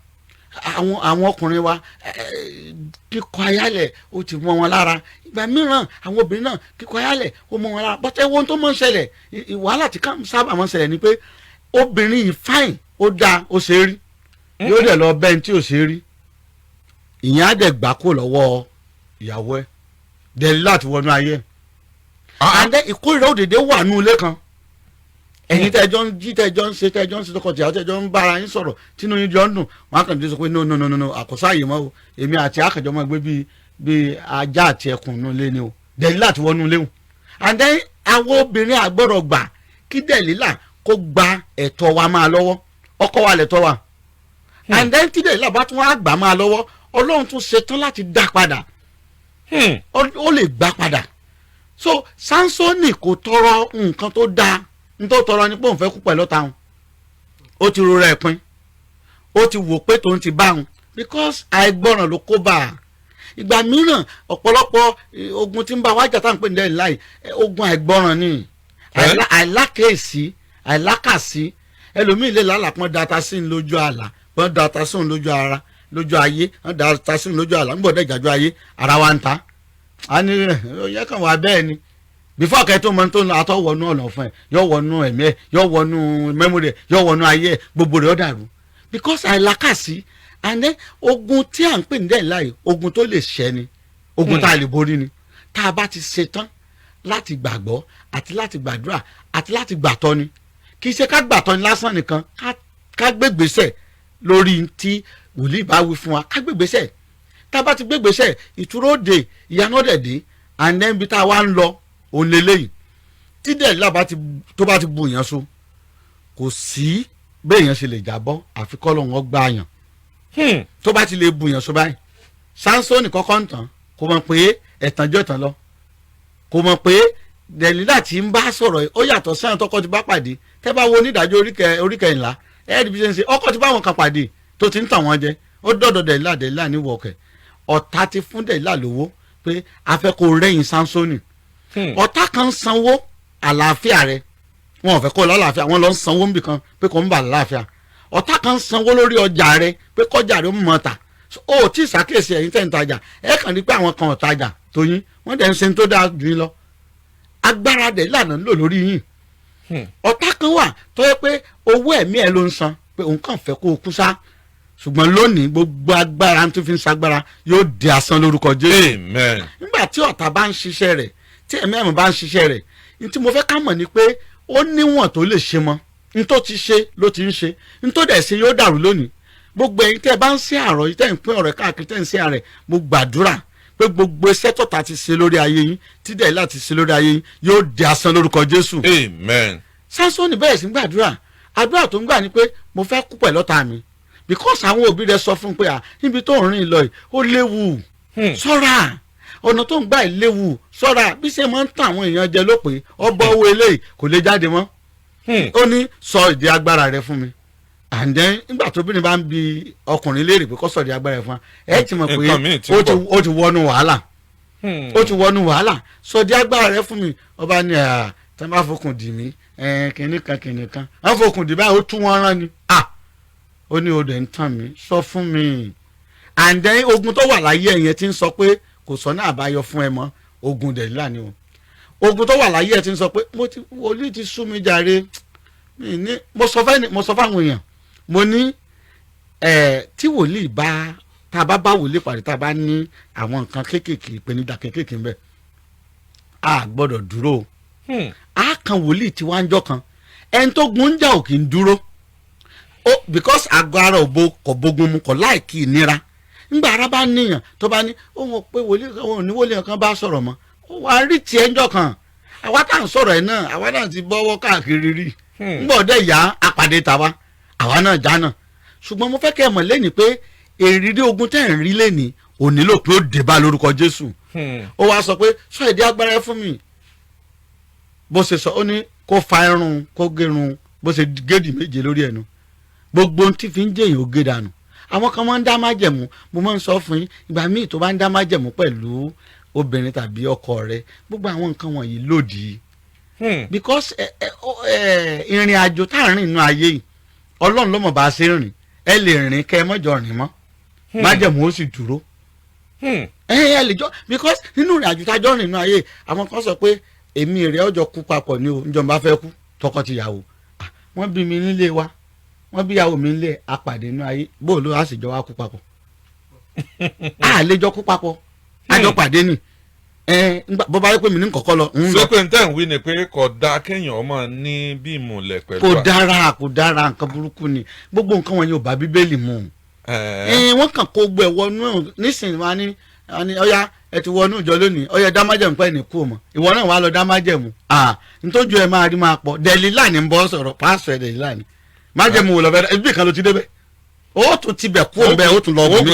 àwọn ọkùnrin wa kíkọ ayálẹ̀ ó ti mọ́ wọn lára ìgbà mìíràn àwọn obìnrin náà kíkọ ayálẹ̀ ó mọ́ wọn lára bọ́tẹ́ ohun tó mọ́ ń ṣẹlẹ̀ wàhálà tí sábà mọ́ ń ṣẹlẹ̀ ni pé obìnrin yìí fáìn ó dáa ó ṣe é rí yóò dẹ̀ lọ bẹ́ẹ̀ tí ò ṣe é rí ìyẹn á dẹ̀ gbà kó lọ́wọ́ ìyàwó ẹ̀ Dèlílà ti wọnú ayé and then ìkórìíra òdèdè wà nù ilé kan ẹ̀yin tẹ́jọ́ ń jí tẹ́jọ́ ń ṣe tọkọtìyàwó tẹ́jọ́ ń bára yín sọ̀rọ̀ tínú yín jọ ń dùn wọn á kàn dé sọ pé no àkọsọ àyè mọ́ o èmi àti àkàjọ máa gbé bíi ajá àti ẹkùn nù lé ni o Dèlílà ti wọnú léwu and then àwọn obìnrin àgbọ̀rọ̀ gbà kí Dèlílà kó gba ẹ̀tọ́ wa máa lọ́wọ́ ọkọ wa lẹ̀tọ́ wa and then tí Dèlílà bá tún wá gbà máa lọ́wọ́ Ọlọ́run tún ṣetán láti dá padà ó lè gbà padà so Sánsónì kò tọrọ nǹkan tó dáa nítorí tọrọ ni pé òun fẹ́ kú pẹ̀lú ọ̀tá wọn ó ti rora ẹ̀ pin ó ti wò pé tòun ti bá wọn because àìgbọràn ló kó bá a ìgbà mìíràn ọ̀pọ̀lọpọ̀ ogun tí ń bá wájà tá à ń pè ní Dèlílà ogun àìgbọràn ni àìlákèésí àìlákàsí ẹlòmíì lè lálàpọ̀ data sí ní lójú àlà wọ́n data sí ní lójú ara lójú ayé wọ́n data sí ní lójú àlà ń bọ̀ dẹ̀ ìjàjú ayé ara wa ń ta a ní yẹ kàn wá bẹ́ẹ̀ ni before kẹ́ tó mọ tó ń lọ àtọ́ wọnú ọ̀nà fún ẹ yọ wọnú ẹ̀mí ẹ yọ wọnú memory ẹ yọ wọnú ayé ẹ gbogbo rẹ̀ ó dàrú because àìlákàsí and then ogun tí à ń pè ní Dèlílà yìí ogun tó lè ṣẹ́ ni ogun tá a lè borí ni tá a bá ti ṣe tán láti gbàgbọ́ àti láti gbàdúrà àti láti gbàtọ́ ni kì í ṣe ká gbàtọ́ ni lásán nìkan ká gbégbèsè lórí tí wòlíì bá wí fún wa ká gbégbèsè tá a bá ti gbégbèsè ìtura òde ìyanu ọ̀dẹ̀dẹ̀ and then bí tá a wá ń lọ òun lélẹ́yìn tí Dèlílà tó bá ti bu èèyàn so kò sí béèyàn ṣe lè jábọ́ àfi kọ́ lóun ọgbà yàn tó bá ti lè bu èèyàn so báyìí Sánsónì kọ́kọ́ ń tàn kò mọ̀ pé ẹ̀tànjọ́ ìtàn lọ kò mọ̀ pé Dèlílà tí ń bá sọ̀rọ̀ ó yàtọ̀ sẹ́yìn tọkọ ti bá pàdé tẹ́ bá wo onídàájọ́ oríkẹyìnlá ẹ̀ẹ́dì bí ṣe ń ṣe ọkọ ti bá wọn kan pàdé tó ti ń tàn wọ́n jẹ ó dọ̀dọ̀ Dèlílà ní wọ̀ọ̀kẹ̀ ọ̀tá ti fún Dèlílà lówó pé a fẹ́ kó rẹ́yìn Sánsónì ọ̀tá kan sanwó àlàáfíà rẹ̀ wọn ò fẹ́ kó lálàáfíà wọn lọ ń sanwó níbì kan pé kò ń bà láàfíà ọ̀tá kan sanwó lórí ọjà rẹ̀ pé kọjá rẹ̀ ó mọ̀ ta ó tí ì ṣàkíyèsí ẹ̀yin tẹ̀ ń tajà ẹ̀ kàn rí pé àwọn kan ò tajà tó yín wọ́n dẹ̀ ń ṣe tó dáa jù yín lọ agbára Dèlílà ń lò lórí yín ọ̀tá kan wà tó yẹ pé owó ẹ̀mí ẹ̀ ló ń san pé òun kàn fẹ́ kó o kú sá ṣùgbọ́n lónìí gbogbo agbára tó fi ń sagbára yóò di asán lórúkọ Jésù. Amen. Nígbà tí ọ̀tá bá ń ṣiṣẹ́ rẹ̀ tí ẹ̀mí ẹ̀mí bá ń ṣiṣẹ́ rẹ̀ ní tí mo fẹ́ ká mọ̀ ni pé ó níwọ̀n tó lè ṣe mọ́ ní tó ti ṣe ló ti ń ṣe ní tó dẹ̀ ṣe yóò dàrú lónìí gbogbo ẹ̀yin tẹ́ ẹ bá ń ṣe àrọ̀ yìí tẹ́ ń pín ọ̀rẹ́ káàkiri tẹ́ ń ṣe àrẹ̀ mo gbàdúrà pé gbogbo iṣẹ́ tọ̀tá ti ṣe lórí ayé yín tí Dèlílà ti ṣe lórí ayé yín yóò di asán lórúkọ Jésù. Amen. Sánsónì bẹ̀rẹ̀ sí gbàdúrà àdúrà tó ń gbà ni pé mo fẹ́ kú pẹ̀lú ọ̀tá mi because àwọn òbí rẹ̀ sọ fún un pé níbi tó ń rìn lọ yìí ó léwu ṣọ́ra ọ̀nà tó ń gbà léwu ṣọ́ra bí ṣe máa ń tàn àwọn èèyàn jẹ ló pé ọbọ̀ owó eléyìí kò lè jáde mọ́ ó ní sọ ìdí agbára rẹ fún mi and then nígbà tóbìnrin bá ń bi ọkùnrin léèrè pé kó sọ ìdí agbára rẹ fún wa ẹ ti mọ̀ pé ó ti wọnú wàhálà ó ti wọnú wàhálà sọ ìdí agbára rẹ fún mi ọba ní tí wọ́n bá fokùn dì mí kìnìkan wọ́n fokùn dì báyìí ó tú wọn rán ni ó ní odò ń tàn mí sọ fún mi and then ogun tó wà láyé ẹ̀yẹn ti ń sọ pé kò sọ náà àbáyọ fún ẹ mọ́ ogun Dèlílà ni o ogun tó wà láyé ẹ ti ń sọ pé wòlíì ti sú mi jàre mo sọ fáwọn èèyàn mo ní tí wòlíì bá tá a bá wòlíì pàdé tá a bá ní àwọn nǹkan kéékèèké ìpèníjà kéékèèké ńbẹ a gbọ́dọ̀ dúró a kan wòlíì tí wàá ń jọ kan ẹni tó gun ń jà ò kì í dúró because àgọ́ ara kò bógun mu kò láìkí ìnira ńgbà ara bá níyàn tó bá ní òun pé òun ní wòlíì kan bá sọ̀rọ̀ mọ́ ó wá rí tiẹ̀ ńjọ́ kan àwa tá à ń sọ̀rọ̀ ẹ̀ náà àwa náà ti bọ́wọ́ káàkiri rí ńgbà ọ̀dẹ́ ìyá apàdé tàwa àwa náà já náà ṣùgbọ́n mo fẹ́ kẹ́ ẹ mọ̀ lẹ́ni pé èrìrí ogun tẹ́ ẹ̀ ń rí lẹ́ni ò nílò pé ó dé bá lórúkọ Jésù ó wá sọ pé sọ èdè agbára ẹ fún mi bó ṣe sọ ó ní kó fa irun kó gérun bó ṣe géèdì méje lórí ẹnu gbogbo ohun tí fi ń jẹyìn ó gé dànù àwọn kan máa ń dá májẹ̀mú mo máa ń sọ fún yín ìgbà míì tó bá ń dá májẹ̀mú pẹ̀lú obìnrin tàbí ọkọ rẹ gbogbo àwọn nǹkan wọ̀nyí lòdì because ìrìn àjò tá à ń rìn inú ayé yìí Ọlọ́run ló mọ̀ bá a ṣe rìn ẹ lè rìn kẹ́ ẹ mọ́jọ rìn mọ́ májẹ̀mú ó sì dúró ẹ lè jọ because nínú ìrìn àjò tá a jọ rìn inú ayé àwọn kan sọ pé èmi rẹ ọjọ́ kú papọ̀ ni o njọba fẹ́ kú tọkọ-tìyàwó wọ́n bí mi nílé wa wọ́n bí ìyàwó mi nílé apàdé inú ayé bó ló á sì jọ wá kú papọ̀ a lè jọ kú papọ̀ a jọ pàdé ni bó bá yẹ pé mi ní kọ̀kọ́ lọ ń lọ. sọ́kè ń tẹ̀ ń wí ni pé kò dáa kéèyàn ọmọ ní bí ìmùlẹ̀ pẹ̀lú kò dára nǹkan burúkú ni gbogbo nǹkan wọn yóò bá bíbélì mu wọ́n kàn kó gbẹ wọnú nísìnyí wọn ni ọ̀ya ẹ ti wọnú ìjọ lónìí ọ̀ya dámájẹ̀mú pẹ́ ní kú ọmọ ìwọ náà wàá lọ dámájẹ̀mú ntójú ẹ máa rí máa pọ̀ Dẹ̀lílà ní bọ́ sọ̀rọ̀ pásítọ̀ Dẹ̀lílà ní májẹ̀mú wò lọ́fẹ́ ibi kan ló ti débẹ̀ ó tún ti bẹ̀ kú òǹbẹ ó tún lọ bù mí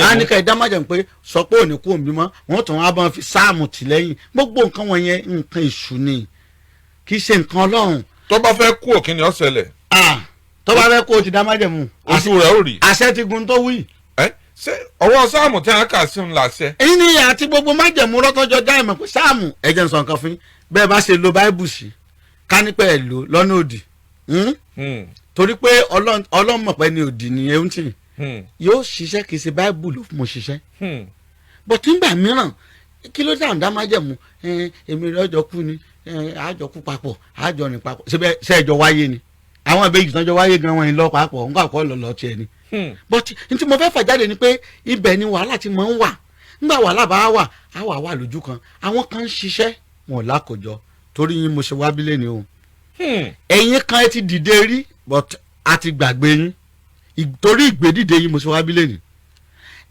á ní ká ẹ dámájẹ̀mú pé sọ pé òní kú òǹbí mọ́ wọ́n tún wá bá fi sáàmù tì lẹ́yìn gbogbo nǹkan wọ̀nyẹn nǹkan èṣù ni kì í ṣe nǹkan Ọlọ́run. tó bá fẹ́ kú òkè ni ó ṣẹlẹ̀. tó bá fẹ́ kú ó ti dámájẹ̀mú. oṣù rẹ̀ ó rí. àṣẹ ti gun tó wí. ṣé ọwọ́ sáàmù tí wọ́n kà sí ń láṣẹ. èyí ni àti gbogbo májẹ̀mú rọ́tọ́jọ́ dá ìmọ̀ pé sáàmù ẹ̀jẹ̀ ń sọ nǹkan fún yín bẹ́ẹ̀ bá ṣe lo báíbù sí kánípẹ́ ẹ̀ lò lọ́nà òdì torí pé Ọlọ́run mọ̀ pé ní òdì ni ehun tì yóò ṣiṣẹ́ kì í ṣe báíbù ló fún mo ṣiṣẹ́ bọ̀ tí ń gbà mìíràn kí ló dáhùn dá májẹ̀mú èmi rẹ̀ ọjọ́ kú ni àjọ kú papọ̀ àjọ rìn papọ̀ ṣe ẹjọ́ wáyé ni àwọn ìbejì tán jọ wáyé gan wọn lọ papọ̀ nǹkan àkọ́ lọ́ọ́ tiẹ̀ ni but n tí mo fẹ́ fà jáde ni pé ibẹ̀ ni wàhálà ti máa ń wà nígbà wàhálà bá wà á wà lójú kan àwọn kan ń ṣiṣẹ́ wọn lákòjọ torí yín mo ṣe wá bílẹ̀ ni o ẹ̀yin kan ẹ ti dìde rí but a ti gbàgbé yín torí ìgbédìde yín mo ṣe wá bílẹ̀ ni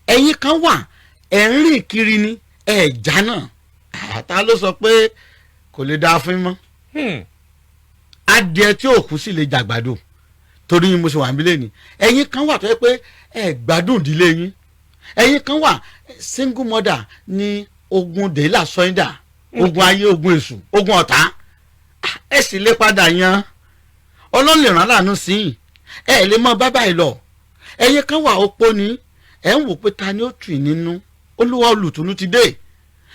ẹ̀yin kan wà ẹ̀ ń rìn kiri ni ẹ̀ já náà ta ló sọ pé kò lè dáa fún mọ́ adìẹ tí òkú sì lè jàgbàdo torí yín mo ṣe wà níbílẹ̀ ni ẹ̀yin kan wà tó yẹ pé ẹ gbádùn ìdílé yín ẹ̀yin kan wà single mother ní ogun dèélà sọ́yìndà ogun ayé ogun èṣù ogun ọ̀tá ẹ sì lè padà yan Ọlọ́run lè rán láàánú sí i ẹ lè mọ bábà ẹ lọ ẹ̀yin kan wà opó ni ẹ ń wò pé ta ni ó tù í nínú Olúwa olùtùnú ti dé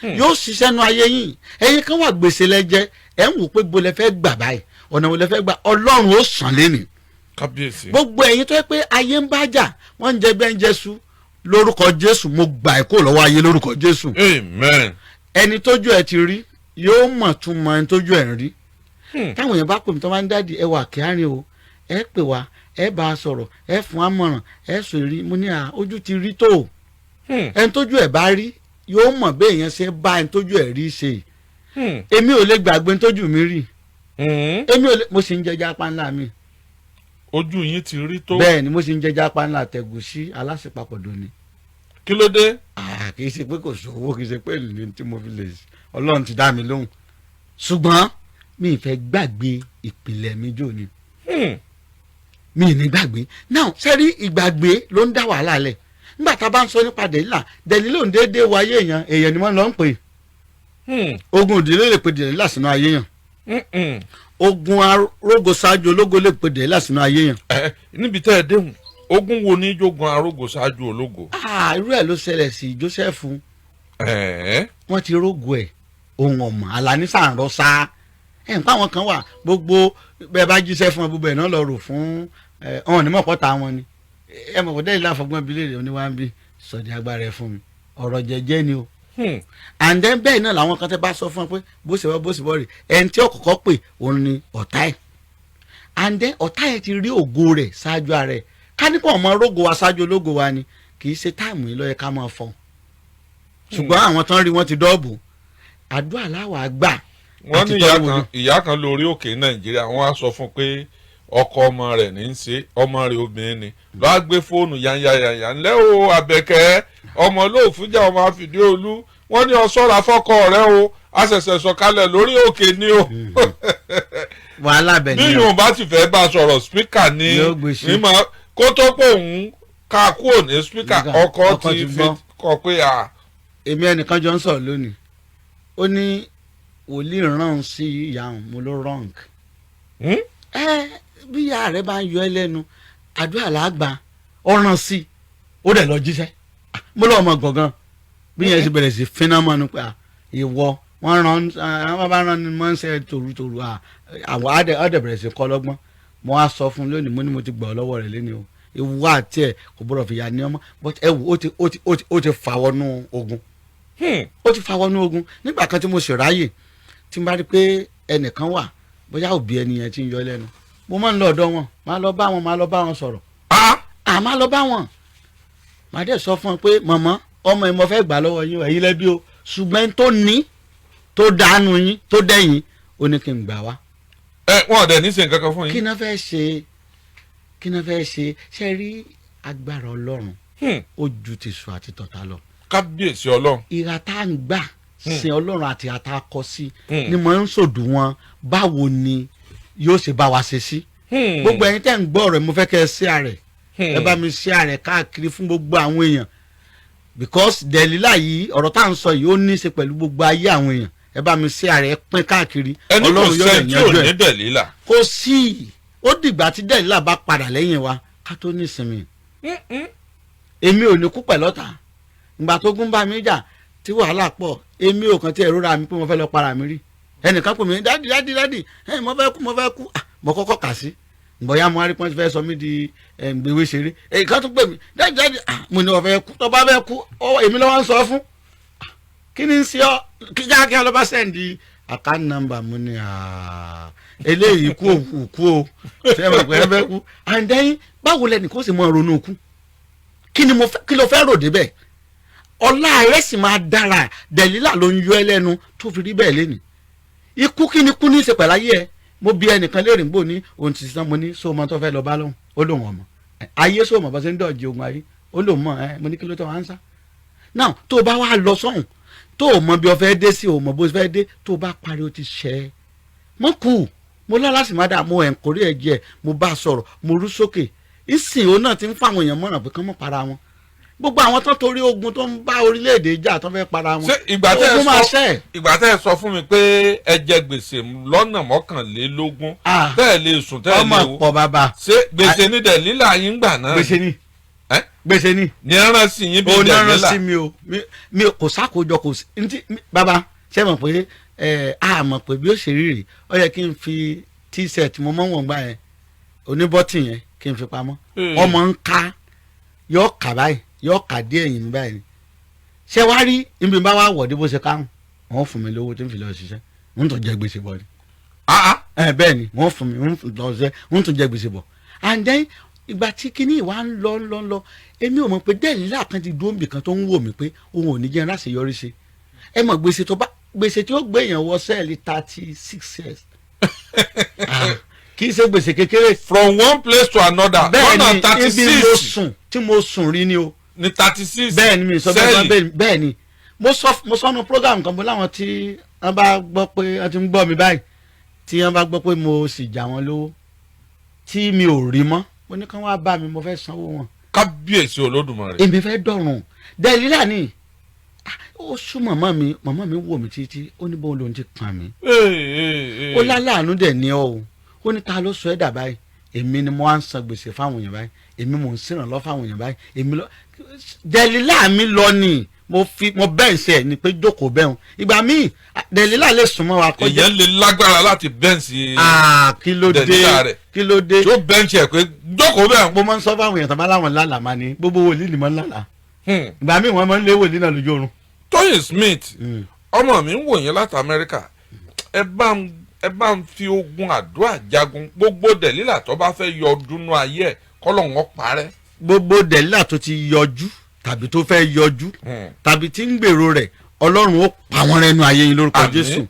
yóò ṣiṣẹ́ nu ayé yín ẹ̀yin kan wà gbèsè lẹ́jẹ́ ẹ ń wò pé gbolẹ̀ fẹ́ gbà báyìí ọ̀nà wo lẹ fẹ́ gbà Ọlọ́run ó sàn lẹ́nìí gbogbo ẹ̀yin tó yẹ pé ayé ń bá jà wọ́n ń jẹ bẹ́ẹ̀ ń jésù lórúkọ Jésù mo gbà ẹ́ kó lọ́wọ́ ayé lórúkọ Jésù. Amen. ẹni tójú ẹ ti rí yóò mọ̀ tún mọ ẹni tójú ẹ ń rí. táwọn èèyàn bá pè mí tó máa ń dádì ẹ wà kíárin o ẹ pè wá ẹ bá a sọ̀rọ̀ ẹ fún àmọ̀ràn ẹ sọ èrí mo ní ojú ti rí tó ẹni tójú ẹ bá rí yóò mọ̀ bẹ́ẹ̀ yẹn ṣe bá ẹni tójú ẹ rí ṣe. èmi ò lè gbàgbé ẹni tójú mi rí èmi ò lè mo sì ń jẹjẹ apá ńlá mi ojú yín ti rí tó. bẹ́ẹ̀ ni mo sì ń jẹjẹ apá ńlá tẹ̀gùsí aláṣepapọ̀dọ̀ ni. kí ló dé. kì í ṣe pé kò sówó kì í ṣe pé èlò tí mo fi lè Ọlọ́run ti dá mi lóhùn ṣùgbọ́n mi ì fẹ́ gbàgbé ìpìlẹ̀ mi jò ni mi ì ní gbàgbé náà sẹ́rí ìgbàgbé ló ń dá wàhálà lẹ̀ nígbà tá a bá ń sọ nípa Dẹ̀lílà ló ń déédéé wo ayé èèyàn ni wọ́n lọ ń pè ogun ìdílé lè pe Dẹ̀lílà sínú ayé yàn ogun arógo ṣáájú ológo lè pe Dẹ̀lílà sínú ayé yàn. níbi tẹ́ ẹ déhùn ogun wo ní jogun arógo ṣáájú ológo. irú ẹ̀ ló ṣẹlẹ̀ sí Jósẹ́fù wọ́n ti rógo ẹ̀ ohun ọ̀mọ̀ alanisa ń rọ sáá ẹ̀ ń pa àwọn kan wà gbogbo bẹ́ẹ̀ bá jíṣẹ́ fún ọ gbogbo ẹ̀ náà lọ rò fún ọ̀hún onímọ̀ pọ́ta wọn ni ẹ mọ̀ kó Dẹ̀lílà fọgbọ́n bílẹ̀ rẹ̀ oníwà ń bí sọ̀dí agbára ẹ̀ fún mi ọ̀rọ̀ jẹ́jẹ́ ni o. and then bẹ́ẹ̀ náà làwọn kan tẹ́ bá sọ fún ọ pé bó ṣe wọ́ rè ẹni tí ọkọ̀ọ̀kọ̀ pè òun ni ọ̀tá ẹ̀ and then ọ̀tá ẹ̀ ti rí ògo rẹ̀ ṣáájú ara ẹ̀ ká ní kó ọmọ rógo wa ṣáájú ológo wa ni kì í ṣe táìmù yìí ló yẹ ká máa fọ́n ṣùgbọ́n àwọn tán rí wọ́n ti dọ́ọ̀bù àdúrà láwàá gbà. wọ́n ní ìyá kan lórí òkè Nàìjíríà wọ́n á sọ fún pé ọkọ ọmọ rẹ̀ ní í ṣe ọmọ rẹ̀ obìnrin ni lọ́wọ́ gbé fóònù yanyanyanya ńlẹ́ o Àbẹ̀kẹ́ ọmọ olóòfújà ọmọ Àfìdíolú wọ́n ní ọ̀ṣọ́ra fọ́kọ rẹ̀ o a ṣẹ̀ṣẹ̀ sọ̀kalẹ̀ lórí òkè ni o wàhálà bẹ̀ ni bí yóò bá ti fẹ́ bá sọ̀rọ̀ spíkà ní mímọ́ kó tó pé òun ká kúrò ní spíkà ọkọ ti fi kọ pé à. èmi ẹnìkan jọ ń sọ̀rọ̀ lónìí ó ní wòlíì rán sí ìyá òun mo ló wrong. bí ìyá rẹ bá ń yọ ẹ lẹ́nu àdúrà làgbà ọ̀ràn sí i ó dẹ̀ lọ jíṣẹ́ mo lọ́ ọmọ gbọ̀ngàn bí yẹn ti bẹ̀rẹ̀ sí fínnámọ́ ni pé ìwọ wọ́n rán àwọn bá rán ni wọ́n ń ṣe tòrútòrú àwọn ọ̀dẹ̀ bẹ̀rẹ̀ sí kọ́ lọ́gbọ́n mo wá sọ fún lónìí mo ní mo ti gbọ́ lọ́wọ́ rẹ̀ lẹ́ni o ewu àti ẹ̀ kò gbọ́dọ̀ fìyà ní ọmọ but ẹ wò ó ti fà wọnú ogun ó ti fà wọnú ogun nígbà kan tí mo sì ráyè tí n bá rí pé ẹnìkan wà bóyá òbí ẹni yẹn ti ń yọ lẹ́nu mo máa ń lọ ọ̀dọ̀ wọn máa lọ bá wọn sọ̀rọ̀ máa lọ bá wọn màá dẹ̀ sọ fún wọn pé màmá ọmọ ẹ̀ mo fẹ́ gbà lọ́wọ́ yín ẹ̀yin lẹ́bí o ṣùgbọ́n tó ní tó dànù yín tó dẹ̀yìn ó ní kí n gbà wá. wọn ò dẹ̀ ní ṣe nǹkan kan fún yín. kí náà fẹ́ ṣe ṣe rí agbára ọlọ́run ó ju tìṣù àti tọ̀tà lọ. kábíyèsí ọlọ́run. ìhà tá à ń gbà sin ọlọ́run àti àtà kọ sí ni mo ń sòdù wọn báwo ni yóò ṣe bá wa ṣe sí. gbogbo ẹ̀yin tẹ́ ń gbọ́ ọ̀rọ̀ mo fẹ́ kẹ́ ẹ sí ààrẹ ẹ bá mi sí ààrẹ káàkiri fún gbogbo àwọn èèyàn because Dẹ̀lílà yìí ọ̀rọ̀ tá à ń sọ yìí ó ní í ṣe pẹ̀lú gbogbo ayé àwọn èèyàn ẹ bá mi sí ààrẹ pín káàkiri ọlọ́run yóò yanjú ẹ̀. ẹni kò sẹ́ni tí ò ní Dẹ̀lílà. kò sí ó dìgbà tí Dẹ̀lílà bá padà lẹ́yìn wa ká tó ní ìsinmi. èmi ò ní kú pẹ̀lọ́ta ìgbà tó gún bá mi jà tí wàhálà pọ̀ èmi ò kàn tí ẹ̀rọ ra mi pé mo fẹ́ lọ para mi rí ẹnìkan pè mí dádì mo fẹ́ kú mo kọ́kọ́ kà sí bóyá mo rí pọ́ńtì fẹ́ sọ mí di gbèwé ṣeré èyí kan tún pè mí dádì mo ní wọ́n fẹ́ kú tó bá fẹ́ kú èmi lọ́wọ́ ń sọ fún kí ni ń ṣe ọ́ kíákíá ló bá sẹ́ǹdì account number mo ní eléyìí kú o ṣé mo pẹ́ fẹ́ kú and then báwo lẹ́nu kó sì mọ ronú kú kí ló fẹ́ rò débẹ̀ ọlá rẹ̀ sì máa dára Dẹ̀lílà ló ń yọ ẹ lẹ́nu tó fi rí bẹ́ẹ̀ lẹ́nu ikú kí ni kú ní í ṣe pẹ̀lú ayé ẹ mo bí ẹnìkan léèrè gbò ní ohun ti sàn mo ní sóòmọ tó fẹ́ lọ bá lóhùn ó lóhùn ọmọ ayé sóòmọ bá ṣe ń dọ̀jì ogun ayé ó lóhùn mọ mo ní kí ló tó wá ń sá náà tó o bá wá lọ sọ́hùn tó o mọ bí o fẹ́ dé sí o mọ bó o fẹ́ dé tó o bá parí o ti ṣẹ́ ẹ mọ́ kú mo lọ́la sì má dà mo ẹ̀ǹkórí ẹ̀ jẹ́ mo bá a sọ̀rọ̀ mo rú sókè ìsìn òun náà ti ń fáwọn èèyàn mọ̀ràn pé kán mọ̀ para wọn gbogbo àwọn tó torí ogun tó ń bá orílẹ̀-èdè jà tó fẹ́ para wọn ogun máa ṣẹ́. ìgbà tẹ́ ẹ sọ fún mi pé ẹ jẹ gbèsè lọ́nà 21 tẹ́ ẹ lè sùn tẹ́ ẹ lè wo ọmọ pọ̀ bàbá. ṣé gbèsè ní Dẹ̀lílà yín gbà náà. gbèsè ni. ní ẹran sí yín bí Dẹ̀lílà. ó ní ẹran sí mi kò sákòjọ kò sí ntí bàbá ṣé mọ̀ pé a mọ̀ pé bí ó ṣe rí rè ó yẹ kí n fi t-shirt mo mọ̀ wọ̀n gbà yẹn oníbọ́tì yẹn kí n fi pamọ́ ọmọ ń ká yọ kà báyìí yọ kà dé ẹ̀yìn mi báyìí ṣé wàá rí ibi bá wà wọ̀dí bó ṣe káhùn wọ́n fún mi lówó tí n fi lọ ṣiṣẹ́ n tún jẹ gbèsè bọ̀ ni. bẹ́ẹ̀ ni wọ́n fún mi n lọ ṣiṣẹ́ n tún jẹ gbèsè bọ̀ and then ìgbà tí kinní ìwà ń lọ èmi ò mọ̀ pé Dẹ̀lílà kan ti dúró nbìkan tó ń wò mí pé òun ò ní jẹ́ láti yọrí ṣe ẹ mọ̀ gbèsè tí ó gbé èèyàn wọ sẹ́ẹ̀lì 36 years kì í ṣe gbèsè kékeré. from one place to another. bẹ́ẹ̀ ni ibi tí mo sùn rí ni o. ní 36 bẹ́ẹ̀ ni mi sọ bẹ́ẹ̀ ni mo sọ nu program kan bó láwọn tí wọ́n bá gbọ́ pé wọ́n ti ń gbọ́ mi báyìí tí wọ́n bá gbọ́ pé mo sì jà wọ́n lówó tí mi ò rí mọ́ mo ní kán wá bá mi mo fẹ́ sanwó wọn. kábíyèsí Olódùmarè. èmi fẹ́ dọ̀rùn Dẹ̀lílà ni ó sún màmá mi wò mí títí ó ní bóun lòun ti kàn mí. ó láláàánú dẹ̀ ní ọ́ o ó ní ta ló sọ ẹ́ dà báyìí èmi ni mo wá ń san gbèsè fáwọn èèyàn báyìí èmi mò ń ṣèrànlọ́ fáwọn èèyàn báyìí èmi lọ Dẹ̀lílà mi lọ ni mo bẹ́ẹ̀ ṣe ni pé jókòó bẹ́ẹ̀ ìgbà míì Dẹ̀lílà lè sùn mọ́ wa kọjá. èèyàn lè lágbára láti bẹ́ǹsì Dẹ̀lílà rẹ̀ kí ló dé tó bẹ́ǹsì ẹ̀ pé jókòó bẹ́ẹ̀. mo máa ń sọ fáwọn èèyàn tó bá láwọn lálàá máa ní gbogbo wòlíì ni mo ń lálàá ìgbà míì wọ́n máa ń lé wòlíì náà lójú oorun. Tóyìn Smith ọmọ mi ń wò yín láti Amẹ́ríkà ẹ bá ń fi ogun àdúrà jagun gbogbo Dẹ̀lílà tó bá fẹ́ yọ ọdún ayé ẹ̀ kọ́lọ̀ wọn parẹ́. gbogbo Dẹ̀lílà tó ti yọjú tàbí tó fẹ́ yọjú tàbí tí ń gbèrò rẹ̀ Ọlọ́run ó pa wọ́n rẹ́nu ayé yín lórúkọ Jésù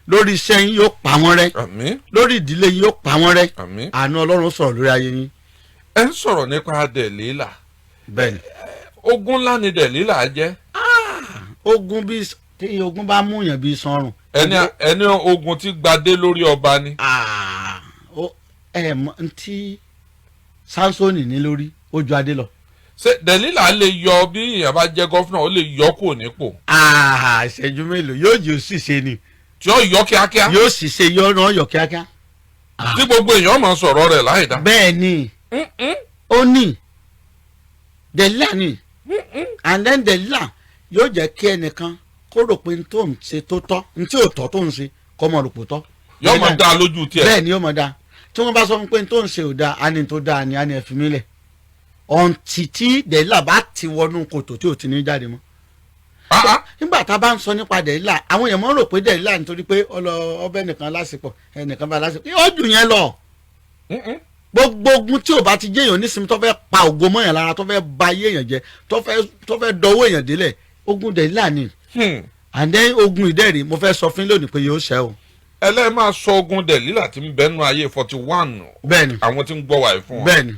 lórí iṣẹ́ yín yóò pa wọ́n rẹ́ àmín lórí ìdílé yín yóò pa wọ́n rẹ́ àmín. àánú ọlọ́run sọ̀rọ̀ lórí ayé yín. ẹ ń sọ̀rọ̀ nípa Dẹ̀lílà. bẹ́ẹ̀ni ogun ńlá ni Dẹ̀lílà jẹ́. ogun bí tí ogun bá mú yàn bí sọrùn. ẹni ogun tí gbadé lórí ọba ni. ẹ mọ ntí Sánsónì ní lórí ó ju adé lọ. ṣé Dẹ̀lílà lè yọ bí èèyàn bá jẹ́ gọ́fúnà ó lè yọ kúrò nípò. ìṣẹ́jú mélòó yóò jù sí ṣe ni. tí ó yọ kíákíá. yóò sì ṣe yọ̀nà yọ̀ kíákíá. tí gbogbo èèyàn máa sọ̀rọ̀ rẹ̀ láì dá. bẹ́ẹ̀ ni ó ní Dẹ̀lílà ni and then Dẹ̀lílà yóò jẹ́ kí ẹnìkan kó rò pé n tó ń ṣe tó tọ́ n tí ò tọ́ tó ń ṣe kọ́ mọ̀ rò pò tọ́. yóò máa dá a lójú tiẹ̀. bẹ́ẹ̀ ni yóò máa dá tí wọ́n bá sọ fún pé n tó ń ṣe ò dáa á ní tó dáa ni á ní ẹ fi mí lẹ̀ ọ̀ǹtì tí Dẹ̀lílà bá ti wọnú kòtò tí ò ti ní jáde mọ́. nígbà tá a bá ń sọ nípa Dẹ̀lílà àwọn èèyàn máa ń rò pé Dẹ̀lílà nítorí pé ọbẹ̀ nìkan lásìkò ẹnìkan bá lásìkò ó jù yẹn lọ. gbogbo ogun tí ò bá ti jẹ́ èèyàn nísìnyí tó fẹ́ pa ògo mọ́yàn lára tó fẹ́ ba ayé èèyàn jẹ́ tó fẹ́ dọwọ́ èèyàn délẹ̀ ogun Dẹ̀lílà ni. and then ogun ìdẹ́rì mo fẹ́ sọ fún lónìí pé yóò ṣẹ́ o. ẹlẹ́ẹ̀ máa sọ ogun Dẹ̀lílà tí ń bẹ́nu ayé 41. bẹ́ẹ̀ni àwọn tí ń gbọ́ wáyé fún wọn. bẹ́ẹ̀ni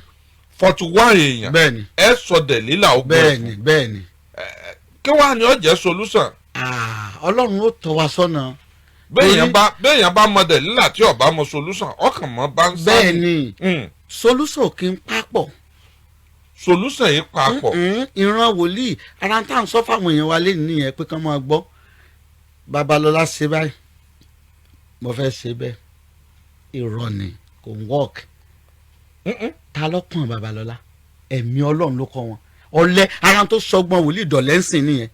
41 èèyàn. bẹ́ẹ̀ni ẹ sọ Dẹ̀lílà ogun bẹ́ẹ̀ni fún. bẹ́ẹ̀ni. kí wàá ní ọ̀jẹ̀ solution. Ọlọ́run ó tọ́ wa sọ́nà. béèyàn bá mọ Dẹ̀lílà tí ó bá mọ solution ọkàn mọ bá ń sáré. bẹ́ẹ̀ni solution kì í papọ̀. solution yìí papọ̀. ìran wòlíì ara tá à ń sọ fáwọn èèyàn wa lẹ́nu nìyẹn pé kán máa gbọ́ Babalọ́lá ṣe báyìí mo fẹ́ ṣe bẹ́ẹ̀ irọ́ ni kò ń work. ta ló kàn Babalọ́lá ẹ̀mí Ọlọ́run ló kọ́ wọn ọ̀lẹ ara tó sọgbọ́n wòlíì dọ̀lẹ́ ń sìn nìyẹn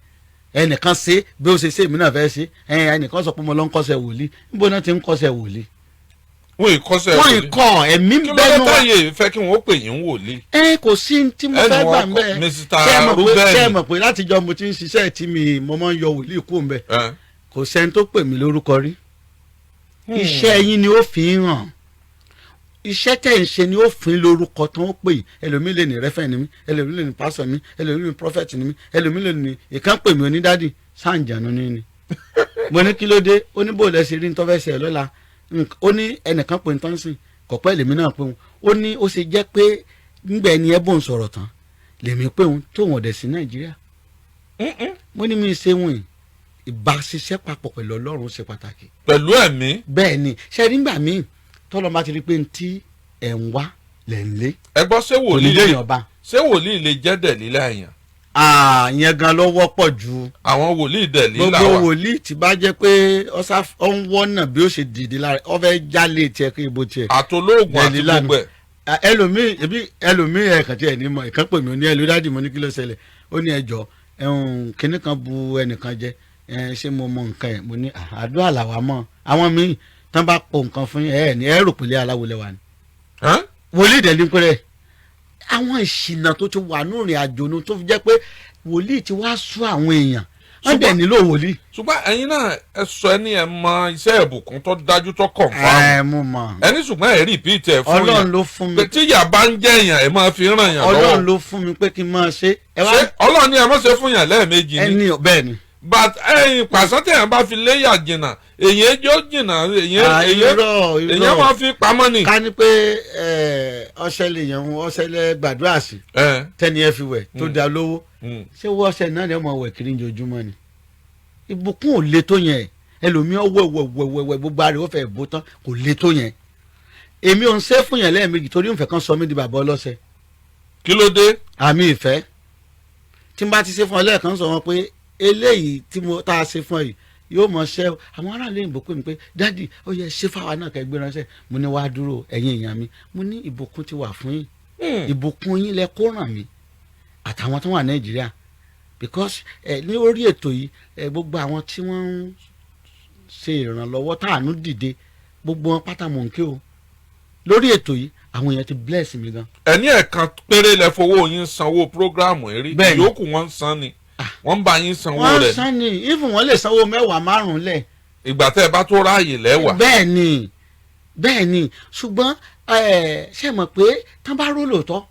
ẹnìkan ṣe bí ó ṣe ṣe èmi náà fẹ́ ṣe ẹnìkan sọ pé mo lọ ń kọ́ṣẹ́ wòlíì níbo náà ti ń kọ́ṣẹ́ wòlíì. wọ́n ìkọ́ṣẹ́ wòlíì wọ́n ìkọ́ ẹ̀mí bẹ́ẹ̀ kí ló dé táyé fẹ́ kí wọ́n pè yín wòlíì. kò sí tí mo fẹ́ gbà ń bẹ́ẹ̀ ṣé ẹ mọ̀ pé látijọ́ mo ti ń ṣiṣẹ́ tí mo máa ń yọ wòlíì kú ń bẹ̀ kò sẹ́ni tó pè mí lórúkọ rí iṣẹ́ yín ni ó fi ń hàn iṣẹ́ tẹ̀ ń ṣe ni ó fún lórúkọ tó ń pè ẹlòmíì lè ní rẹ́fẹ̀ ni mí ẹlòmíì lè ní pásọ̀ mi ẹlòmíì lè ní prọfẹ̀tì ni mí ẹlòmíì lè ní ìkan pè mí onídàdì sáǹjànú ni mo ní kí ló dé ó ní bò lẹ́sìn rí ní tọ́fẹ́sẹ̀ lọ́la ó ní ẹnìkan pè ní tọ́nsìn kọ̀pẹ́ lèmi náà pé òun ó ní ó ṣe jẹ́ pé ńgbẹ́ ni ẹ bò ń sọ̀rọ̀ tán lèmi pé òun tó wọ̀n dẹ̀ sí Nàìjíríà mo ní mi ṣe wọ̀nyí ìbáṣiṣẹ́ papọ̀ pẹ̀lú Ọlọ́run ṣe pàtàkì. pẹ̀lú ẹ̀mí. bẹ́ẹ̀ ni ṣe nígbà míì tọ́lọ́ bá ti rí pé ntí ẹ̀ ń wá lẹ̀ ń lé. ẹ gbọ́ ṣé wòlíì lè jẹ́ Dẹ̀lílà èèyàn. yẹn gan ló wọ́pọ̀ jù. àwọn wòlíì Dẹ̀lílà wà. gbogbo wòlíì tí bá jẹ́ pé ọ ń wọ́nà bí ó ṣe dìde lára ọ fẹ́ jálè tiẹ̀ kí ibo tiẹ̀. àtolóògùn àti gbogbo ẹ̀. ẹlòmíì ẹ̀kan tí ẹ̀ ní mọ̀ ìkan pè mí ní ẹlòdádì mo ní kí ló ṣẹlẹ̀ ó ní ẹjọ́ kinní kan bu ẹnìkan jẹ ṣé mo mọ nǹkan ẹ̀ mo ní àdúrà làwà mọ́ àwọn míì tán bá po nǹkan fún ẹ ní ẹ rò pé aláwo lẹ́wà ni. wòlíì dẹ̀ ní pẹ́rẹ́ àwọn ìṣìnà tó ti wà ní ìrìn àjò nu tó fi jẹ́ pé wòlíì ti wá sún àwọn èèyàn wọ́n dẹ̀ nílò wòlíì. ṣùgbọ́n ẹ̀yin náà ẹ sọ ẹni ẹ mọ iṣẹ́ ìbùkún tó dájú tó confirm. mo mọ. ẹni ṣùgbọ́n ẹ repeat ẹ fún yàn. Ọlọ́run ló fún mi. pé tíyà bá ń jẹ́ èèyàn ẹ máa fi ràn yàn lọ́wọ́. Ọlọ́run ló fún mi pé kí n máa ṣe. Ọlọ́run ni ẹ má ṣe fún yàn lẹ́ẹ̀mejì ni. ẹni bẹ́ẹ̀ ni. but ẹyin pàṣẹ tẹ̀yàn bá fi léyà jìnnà èyàn jó jìnnà èyàn máa fi pamọ́ ni. ká ní pé ọṣẹ lè yàn ọṣẹ lẹ gbàdúrà sí tẹ́ni ẹ fi wẹ̀ tó da lówó ṣé wọ́n ọṣẹ náà ni ọmọ wẹ̀ kiri ojoojúmọ́ ni ìbùkún ò le tó yẹn ẹlòmíì wẹ̀wẹ̀wẹ̀wẹ̀ gbogbo àrè ó fẹ́ bó tán kò le tó yẹn èmi ò ń ṣe fún yẹn lẹ́ẹ̀mejì torí òǹfẹ̀ kan sọ mí di bàbá ọlọ́ṣẹ. kí ló dé. àmì ìfẹ́ tí n bá ti ṣe fún ọ lẹ́ẹ̀kan sọ wọn pé eléyìí tí mo tá a ṣe fún ọ yìí yóò mọ ṣẹ àwọn aráàlú òyìnbó pé mi pé dádì ó yẹ ṣe fáwa náà kẹ́ gbé ránṣẹ́ mo ní wàá dúró ẹ̀yin èèyàn mi mo ní ìbùkún ti wà fún yín ìbùkún yín lẹ kó ràn mí àtàwọn tó wà Nàìjíríà because ní orí ètò yìí gbogbo àwọn tí wọ́n ń ṣe ìrànlọ́wọ́ táànú dìde gbogbo wọn pátá mò ń ké o lórí ètò yìí àwọn èèyàn ti bless mi gan. ẹni ẹ̀kan péré lẹ fowó yín sanwó prógráàmù eré ìyókù wọn ń san ni wọ́n ń bá yín sanwó rẹ̀. wọ́n san ni even wọ́n lè sanwó 10 5 lẹ̀. ìgbà tẹ́ ẹ bá tó ráàyè lẹ́wà. bẹ́ẹ̀ ni ṣùgbọ́n ṣe mọ̀ pé tán bá ró lóòótọ́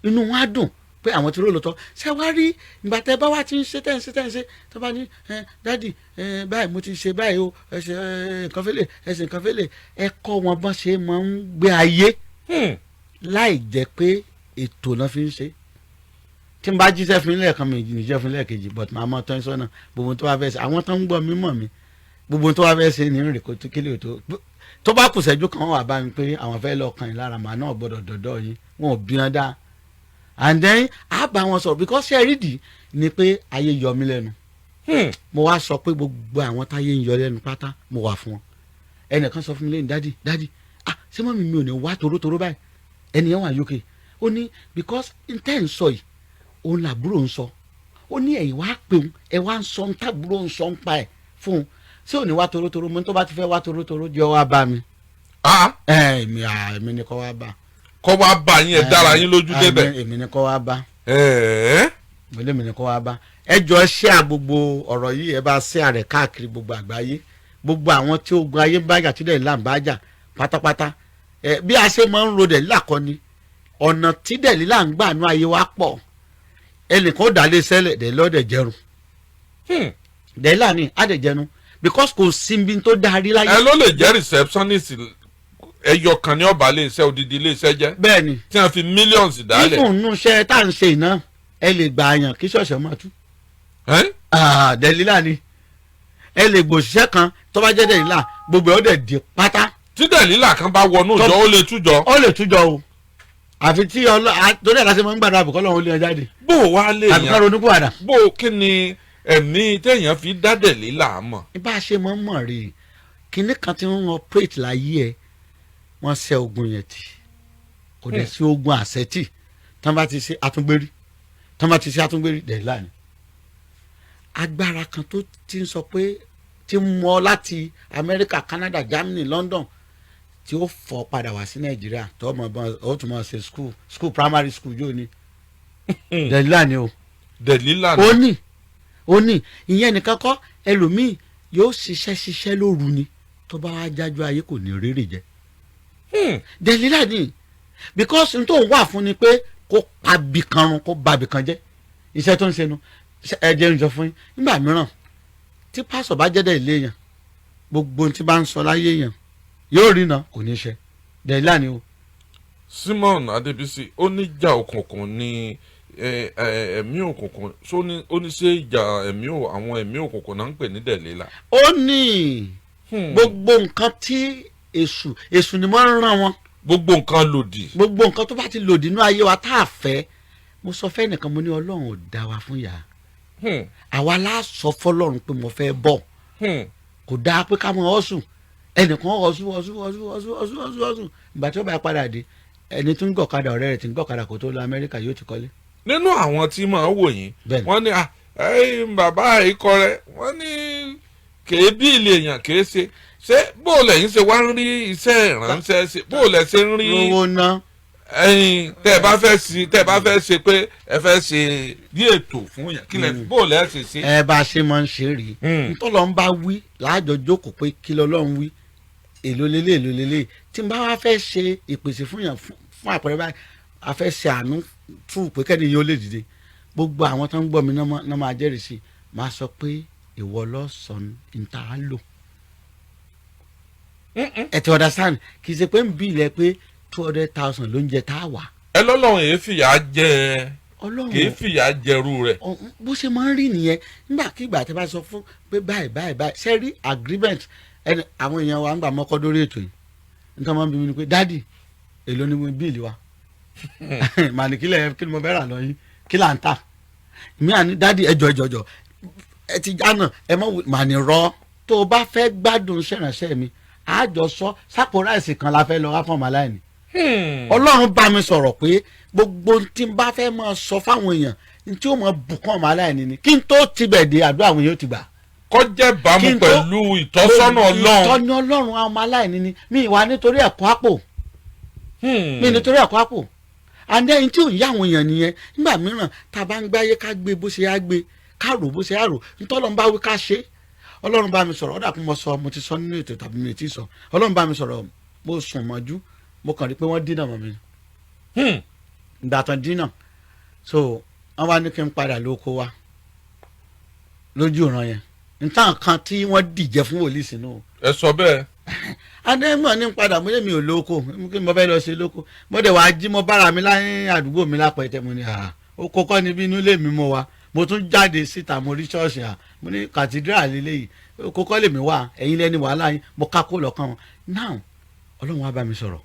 inú wọn á dùn pé àwọn tí lóòótọ́ ṣé wá rí ìgbà tẹ́ bá wá ti ń ṣe tẹ́ ń ṣe tó bá ní dádì báyìí mo ti ṣe báyìí o ẹ ṣe nǹkan fẹ́lẹ̀ ẹ ṣe nǹkan fẹ́lẹ̀ ẹ kọ́ wọn bọ́n ṣe máa ń gbé ayé láì jẹ́ pé ètò náà fi ń ṣe tí n bá jíṣẹ́ fún ilé ẹ̀kan mi jíṣẹ́ fún ilé ẹ̀kejì but màá mọ tán sọ́nà gbogbo tó wá fẹ́ ṣe àwọn tó ń gbọ́ mi mọ̀ mi gbogbo tó wá fẹ́ ṣe ní rìn kó tó kílè tó bá kù sẹ́jú kan wà bá mi pé àwọn fẹ́ lọ kàn yín lára màá náà gbọ́dọ̀ dọ̀dọ̀ yín wọn ò bí wọn dá and then a bá wọn sọ̀rọ̀ because ṣe rídìí ni pé ayé yọ mí lẹ́nu mo wá sọ pé gbogbo àwọn táyé ń yọ lẹ́nu pátá mo wà fún wọn ẹnìkan sọ fún mi lẹ́yìn dádì ṣé mọ́ mi ò ní wá torótoró báyìí ẹnìyẹn wà UK ó ní because ntẹ́ ń sọ yìí òun làbúrò ń sọ ó ní ẹ̀yìn wá pé òun ẹ wá ń sọ ń tàbúrò ń sọ ń pa ẹ̀ fún un ṣé ò ní wá torótoró mo ní tó bá ti fẹ́ wá torótoró jẹ́ wá bá mi. èmi ni kọ́ wá bá. kọ́ wá bá yín ẹ̀ dára yín lójú débẹ̀. èmi ni kọ́ wá bá. èmi ni kọ́ wá bá. ẹ jọ ṣé à gbogbo ọ̀rọ̀ yìí ẹ bá ṣé àrẹ̀ káàkiri gbogbo àgbáyé gbogbo àwọn tí ogun ayé bá jà tí dẹ̀ là ń bá jà pátápátá bí a ṣe máa ń ro dẹ̀ lílà kọ́ ni ọ̀nà tí dẹ̀ lílà ń gbà nú ayé wa pọ̀ ẹnìkan ó dálé sẹ́lẹ̀ dẹ̀ lọ́dẹ̀ jẹrun dẹ̀ lílà ni á dẹ̀ jẹrun because kò síbi tó darí láyé. ẹ ló lè jẹ́ receptionist ẹyọ kan ní ọba iléeṣẹ́ odidi iléeṣẹ́ jẹ́. bẹ́ẹ̀ni tí wọ́n fi millions dálẹ̀. ifun nù iṣẹ́ tá à ń ṣe iná ẹ lè gbà àyàn kí ṣọ̀ṣẹ̀ máa tú. dẹ̀ lílà ni ẹ lè gbòṣìṣẹ́ kan tó bá jẹ́ dẹ̀ lílà gbogbo ẹ̀ ó dẹ̀ di pátá. tí dẹ̀ lílà kan bá wọnú ìjọ ó lè tújọ. ó lè tújọ o àfi tí torí àlàsẹ máa ń gbàdúrà àbùkọ́ lọ́wọ́ ó lé ẹ jáde. bó o wá lè yàn àbùkọ́ ronú kúwàdà. bó o kí ni ẹ̀mí téèyàn fi dá dẹ̀ lílà mọ̀. bá a ṣe máa ń mọ̀ rèé kinní kan tí wọ́n operate láyé ẹ̀ wọ́n ṣe ogun yẹn tì kò dẹ̀ sí ogun àṣetì tán bá ti ṣe àtúngbérí dẹ̀ láàánú. agbára kan tó ti ń sọ pé ti mọ láti Amẹ́ríkà Canada Germany London tí ó fọ padà wá sí Nàìjíríà tó mọ ó tún mọ ṣe school primary school yóò ní dẹ̀ láàánú o. dẹ̀ lílà ni. ó ní ìyẹn nìkan kọ́ ẹlòmíì yóò ṣiṣẹ́ lóru ni tó bá wá jájú ayé kò ní rírì jẹ. dẹ̀lílà ni because n tó ń wà fún ni pé kó pa bìkan run kó ba bìkan jẹ́ iṣẹ́ tó ń ṣe nu ẹ jẹ́ ń sọ fún yín nígbà mìíràn tí pásọ̀ bá jẹ́ dẹ̀lílà yẹn gbogbo ohun tí bá ń sọ láyé yẹn yóò rí náà kò ní ṣe dẹ̀lílà ni o. Simon Adébísí ó ní ìjà òkùnkùn ní ẹ̀mí òkùnkùn ó ní ṣe ìjà àwọn ẹ̀mí òkùnkùn náà ń pè ní dẹ̀lílà. ó ní gbogbo nǹkan tí èṣù ni wọ́n ń rán wọn. gbogbo nǹkan lòdì. gbogbo nǹkan tó bá ti lòdì inú ayé wa tá a fẹ́ mo sọ fẹ́ nìkan mo ní ọlọ́run ò dá wa fún yà àwa la sọ fọlọ́run pé mo fẹ́ bọ̀ kò dáa pé ká mọ ọ̀sùn ẹnìkan ọ̀sùn ìgbà tí ó bá padà dé ẹni tó ń gọ̀kadà ọ̀rẹ́ rẹ̀ tí ń gọ̀kadà kó tó lọ Amẹ́ríkà yóò ti kọ́lé. nínú àwọn tí màá wò yín wọ́n ní bàbá ikọ rẹ̀ wọ́n ní kèé bí ilé èèyàn kèé ṣe bó o lẹ́yìn ṣe wá ń rí iṣẹ́ ìránṣẹ́ ṣe bó o lẹ́ ṣe ń rí owó ná. tẹ́ ẹ bá fẹ́ ṣe pé ẹ fẹ́ ṣe bí ètò fún yàn kí lẹ bó o lẹ́ ṣe ṣe. ẹ bá a ṣe máa ń ṣe rí ntọ́lọ́ ń bá wí láàjọ jókòó pé kí lọ́lọ́run wí èlò lélẹ̀ tí n bá wá fẹ́ ṣe ìpèsè fún yàn fún àpẹẹrẹ báyìí a fẹ́ ṣe àánú fún pé kẹ́ni yóò lè dìde gbogbo àwọn tó ń gbọ́ mi náà máa jẹ́rìí sí máa sọ pé ìwọ lọ́sàn-án níta á lò. ẹ ti understand kì í ṣe pé ń bí ilẹ̀ pé 200,000 ló ń jẹ tá a wà. ẹ lọ́lọ́run èé fìyà jẹ kì í fìyà jẹrú rẹ̀. bó ṣe máa ń rí nìyẹn nígbàkigbà tí a bá sọ fún pé báyìí ṣe rí agreement àwọn èèyàn wa ń gbà mọ́kọ́ lórí ètò yìí nítorí wọ́n bí mi ni pé dádì èló ni bíìlì wa màní kí ni mo fẹ́ rà lọ yín kí là ń tà mí àní dádì ẹjọ ẹ ti jáná ẹ mọ màní rọ tó o bá fẹ́ gbádùn ṣẹ̀ránṣẹ́ mi àjọ sọ sápò ráìsì kan la fẹ́ lọ wá fún ọmọ aláìní. Ọlọ́run bá mi sọ̀rọ̀ pé gbogbo tí n bá fẹ́ máa sọ fáwọn èèyàn ní tí ó máa bùkún ọmọ aláìní ni kí n tó tibẹ̀ dé àdúrà àwọn èèyàn ti gbà. kó jẹ́ bámu pẹ̀lú ìtọ́sọ́nà Ọlọ́run. ìtọ́ni Ọlọ́run àwọn ọmọ aláìní ni mi ìwà nítorí ẹ̀kọ́ àpò. mi nítorí ẹ̀kọ́ àpò. àndẹ́yìn tí ò ń yá àwọn èèyàn nìyẹn nígbà mìíràn tá a bá ń gbáyé ká gbé bó ṣe á gbé ká rò bó ṣe á rò ntọ́lọ́n bá wí ká ṣe Ọlọ́run bá mi sọ̀rọ̀ ọ̀dà kún mo ti sọ nínú ètò tàbí mi ò tí ì sọ Ọlọ́run bá mi sọ̀rọ̀ mo sùn mọ́jú mo kàn rí pé wọ́n dínà mọ́ mi. ìgbà tán dínà so wọ́n wá ní kí n padà lóko wa lójú ìran yẹn nǹkan kan tí wọ́n dìjẹ́ fún wòlíì sínú. ẹ sọ bẹ́ẹ̀. adémọ̀ ní padà mo lé mi ò lóko kí mo fẹ́ lọ ṣe lóko mo dẹ̀ wá jí mo bára mi láyé àdúgbò mi lápẹ̀tẹ̀ mo ní oko kọ́ níbi inú ilé mi mo wà mo tún jáde síta mo rí ṣọ́ọ̀ṣì mo ní cathedral lélẹ́yìí oko kọ́ lèmi wà ẹ̀yin lẹ́ni wàhálà yín mo ká kó lọ́kàn wọn now ọlọ́run wá bá mi sọ̀rọ̀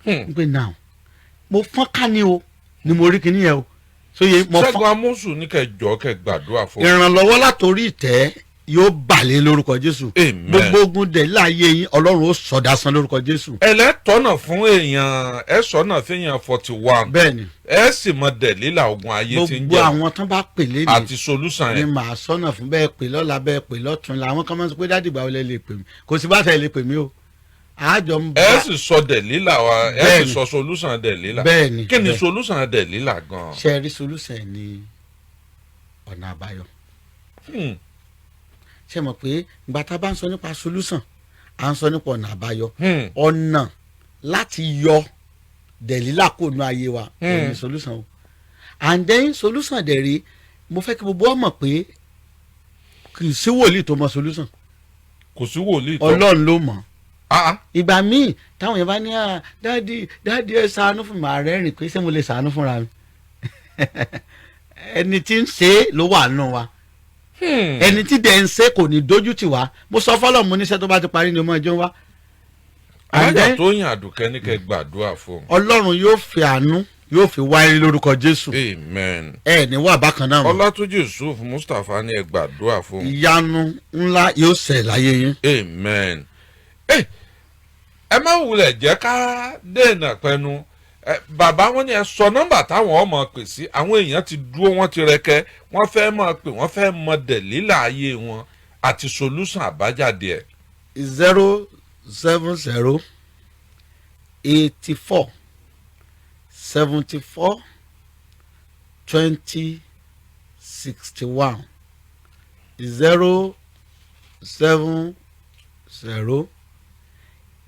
n pé now mo fọ́n ká ní o ni mo rí kinní yẹn o. Ṣẹ́gun Amosu ní kẹjọ kẹ gbàdúrà fún. ìrànlọ́wọ́ látòrí ìtẹ́ yóò balẹ̀ lórúkọ Jésù. gbogbo ogun dẹ̀ láàyè yín ọlọ́run ó sọ̀dásán lórúkọ Jésù. ẹlẹ́tọ̀nà fún èèyàn ẹ sọ̀nà fẹ́yàn 41. bẹ́ẹ̀ni. ẹ sì mọ dẹ̀lílà ogun ayé tí ń jẹ́. gbogbo àwọn tán bá pè lé ní. àti solution yẹn. ni màá sọ̀nà fún bẹ́ẹ̀ pè lọ́la bẹ́ẹ̀ pè lọ́tún la àwọn kan máa ń sọ pé dádì ìgbà wọlé lè pè mí kò sí bá tẹ̀ lè pè mí o. àjọ ń bá. ẹ sì sọ dẹ̀lílà wa ẹ sì sọ solution dẹ̀lílà. bẹ́ẹ̀ni. kí ni solution dẹ̀lílà gan. ṣe rí solution ní ọ̀nà àbáyọ. ṣe mọ̀ pé ìgbà tá a bá ń sọ nípa solution à ń sọ nípa ọ̀nà àbáyọ. ọ̀nà láti yọ dẹ̀lílà kó nu ayé wa ọ̀nà solution o. and then solution dẹ̀ rí mo fẹ́ kí gbogbo ọmọ pé kì í sí wòlíì tó mọ solution. kò sí wòlíì tó. Ọlọ́run ló mọ̀. ìgbà míì táwọn yẹn bá ní dáàdi ẹ ṣàánú fún mi ààrẹ rìn pé ṣé mo lè ṣàánú fúnra mi ẹni tí ń ṣe é ló wà nù wa ẹni tí dẹ̀ ń ṣe kò ní dójú tì wá mo sọ fọlọ́ mo níṣẹ́ tó bá ti parí ni ọmọ ẹjọ́ wa. alájà tó yàn Àdùkẹ́ ní kẹ́ gbàdúrà fún. Ọlọ́run yóò fi àánú yóò fi wáyé lórúkọ Jésù. amen. ẹ ní wà bákan náà. Ọlátúnjí Yusuf Mustapha ní ẹ gbàdúrà fún. ìyanu ńlá yóò ṣẹ láyé yín. amen. ẹ má wulẹ̀ jẹ́ ká dènà pẹnu bàbá wọn ni ẹ sọ nọ́mbà táwọn ọmọ pè sí àwọn èèyàn ti dúró wọn ti rẹkẹ wọn fẹ́ máa pè wọn fẹ́ mọ dẹ̀lílà ayé wọn àti solution àbájáde ẹ̀. 070 84 74 20 61 070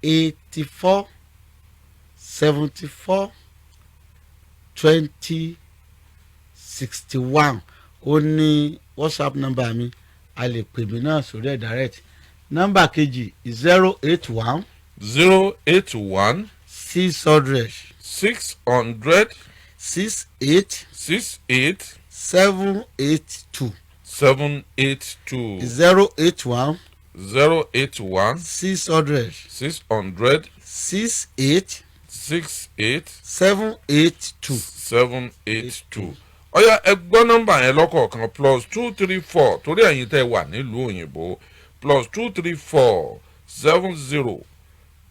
84 74 20 61 ó ní WhatsApp number mi a lè pè mí náà sórí ẹ̀ direct nọ́mbà kejì 081 081 600 600 68 68 782 782 081 081 600 600 68 68 782 782. ọ̀yá ẹ gbọ́ nọ́mbà yẹn lọ́kọ̀ọ̀kan +234 torí ẹ̀yin tẹ́ wà nílùú òyìnbó +234 70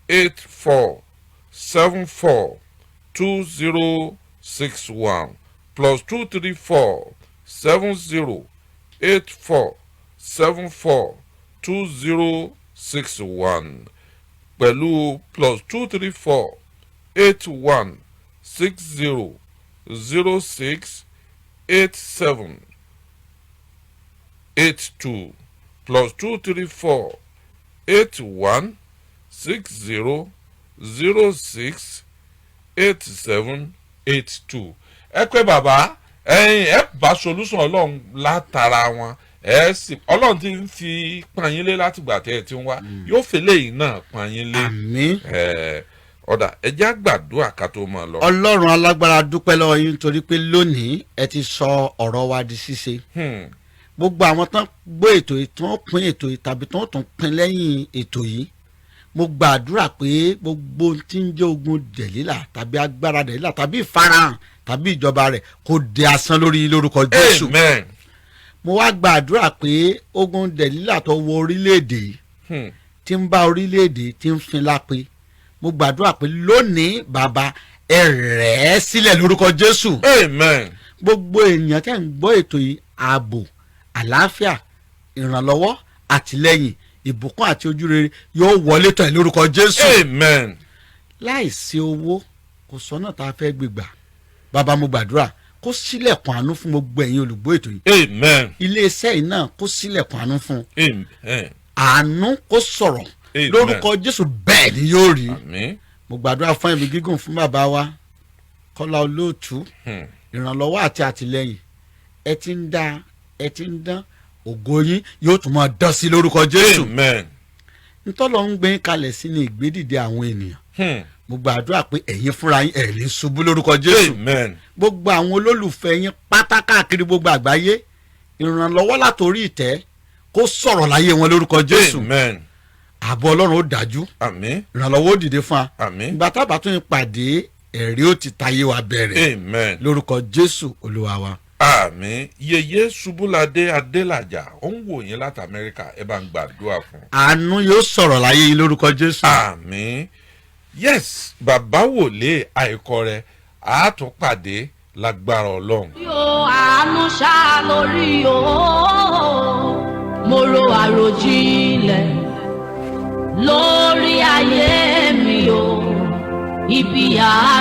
84 74 2061 +234 70 84 74 2061 pẹ̀lú +234 81 60 06 87 82 +234 81 60 06 87 82. ẹ pé bàbá ẹ bá solution Ọlọ́run látara wọn ẹ sì Ọlọ́run ti ń fi pààyàn látìgbà tẹ́ ẹ ti ń wá yóò fi léyìn náà pààyàn lé. àmín. ọ̀dà ẹja gbàdúrà ká tó máa lọ. Ọlọ́run alágbára dúpẹ́ lọ́wọ́ yín nítorí pé lónìí ẹ ti sọ ọ̀rọ̀ wa di ṣíṣe. gbogbo àwọn tán gbọ́ ètò yìí tán pín ètò yìí tàbí tán tún pín lẹ́yìn ètò yìí mo gbàdúrà pé gbogbo tí ń jẹ́ ogun dẹ̀lílà tàbí agbára dẹ̀lílà tàbí ìfarahàn tàbí ìjọba rẹ̀ kò dé asán lórí lórúkọ Jésù. amen. mo wá gbàdúrà pé ogun dẹ̀lílà tó wọ orílẹ̀-èdè yìí tí ń bá orílẹ̀-èdè tí ń fin lápé mo gbàdúrà pé lónìí bàbá ẹ rẹ̀ ẹ́ sílẹ̀ lórúkọ Jésù. amen. gbogbo èèyàn tẹ́ ń gbọ́ ètò yìí ààbò àlàáfíà ìrànlọ́wọ́ àtìlẹ́yìn ìbùkún àti ojúrere yóò wọlé tọ̀ ẹ́ lórúkọ Jésù. amen. láìsí owó kò sọ́nà tá a fẹ́ gbégbà bàbá mo gbàdúrà kó sílẹ̀kùn àánú fún gbogbo ẹ̀yin olùgbọ́ ètò yìí. amen. iléeṣẹ́ yìí náà kó sílẹ̀kùn àánú fún. amen. àánú kó sọ̀rọ̀ Amen. lórúkọ Jésù bẹ́ẹ̀ ni yóò rí. àmín. mo gbàdúrà fún ẹ̀mí gígùn fún bàbá wa Kọ́lá Olóòtú ìrànlọ́wọ́ àti àtìlẹ́yìn ẹ ti ń dá ẹ ti ń dán ògo yín yóò tún máa dán sí lórúkọ Jésù. Amen. ntọ́lọ́ ń gbé kalẹ̀ sí ní ìgbédìde àwọn ènìyàn. mo gbàdúrà pé ẹ̀yin fúnra yín ẹ̀ lè ṣubú lórúkọ Jésù. Amen. gbogbo àwọn olólùfẹ́ yín pátá káàkiri gbogbo àgbáyé ìrànlọ́wọ́ látòrí ìtẹ́ kó sọ̀rọ̀ láyé wọn lórúkọ Jésù. Amen. ààbò Ọlọ́run ó dájú. Àmín. ìrànlọ́wọ́ ó dìde fún wa. Àmín. ìgbà tábà tún pàdé ẹ̀rí ó ti tayé wa bẹ̀rẹ̀. Amen. lórúkọ Jésù Olúwa wa. Àmín. Yèyé Ṣubúladé Adélàjà ó ń wò yín láti Amẹ́ríkà ẹ bá ń gbàdúrà fún. àánú yóò sọ̀rọ̀ láyé yín lórúkọ Jésù. Àmín. Yes, bàbá wòlé àìkọ rẹ àátúnpàdé lágbára Ọlọ́run. yóò àánú ṣá lórí o mo ro àròjinlẹ̀ lórí ayé mi o ibi àánú.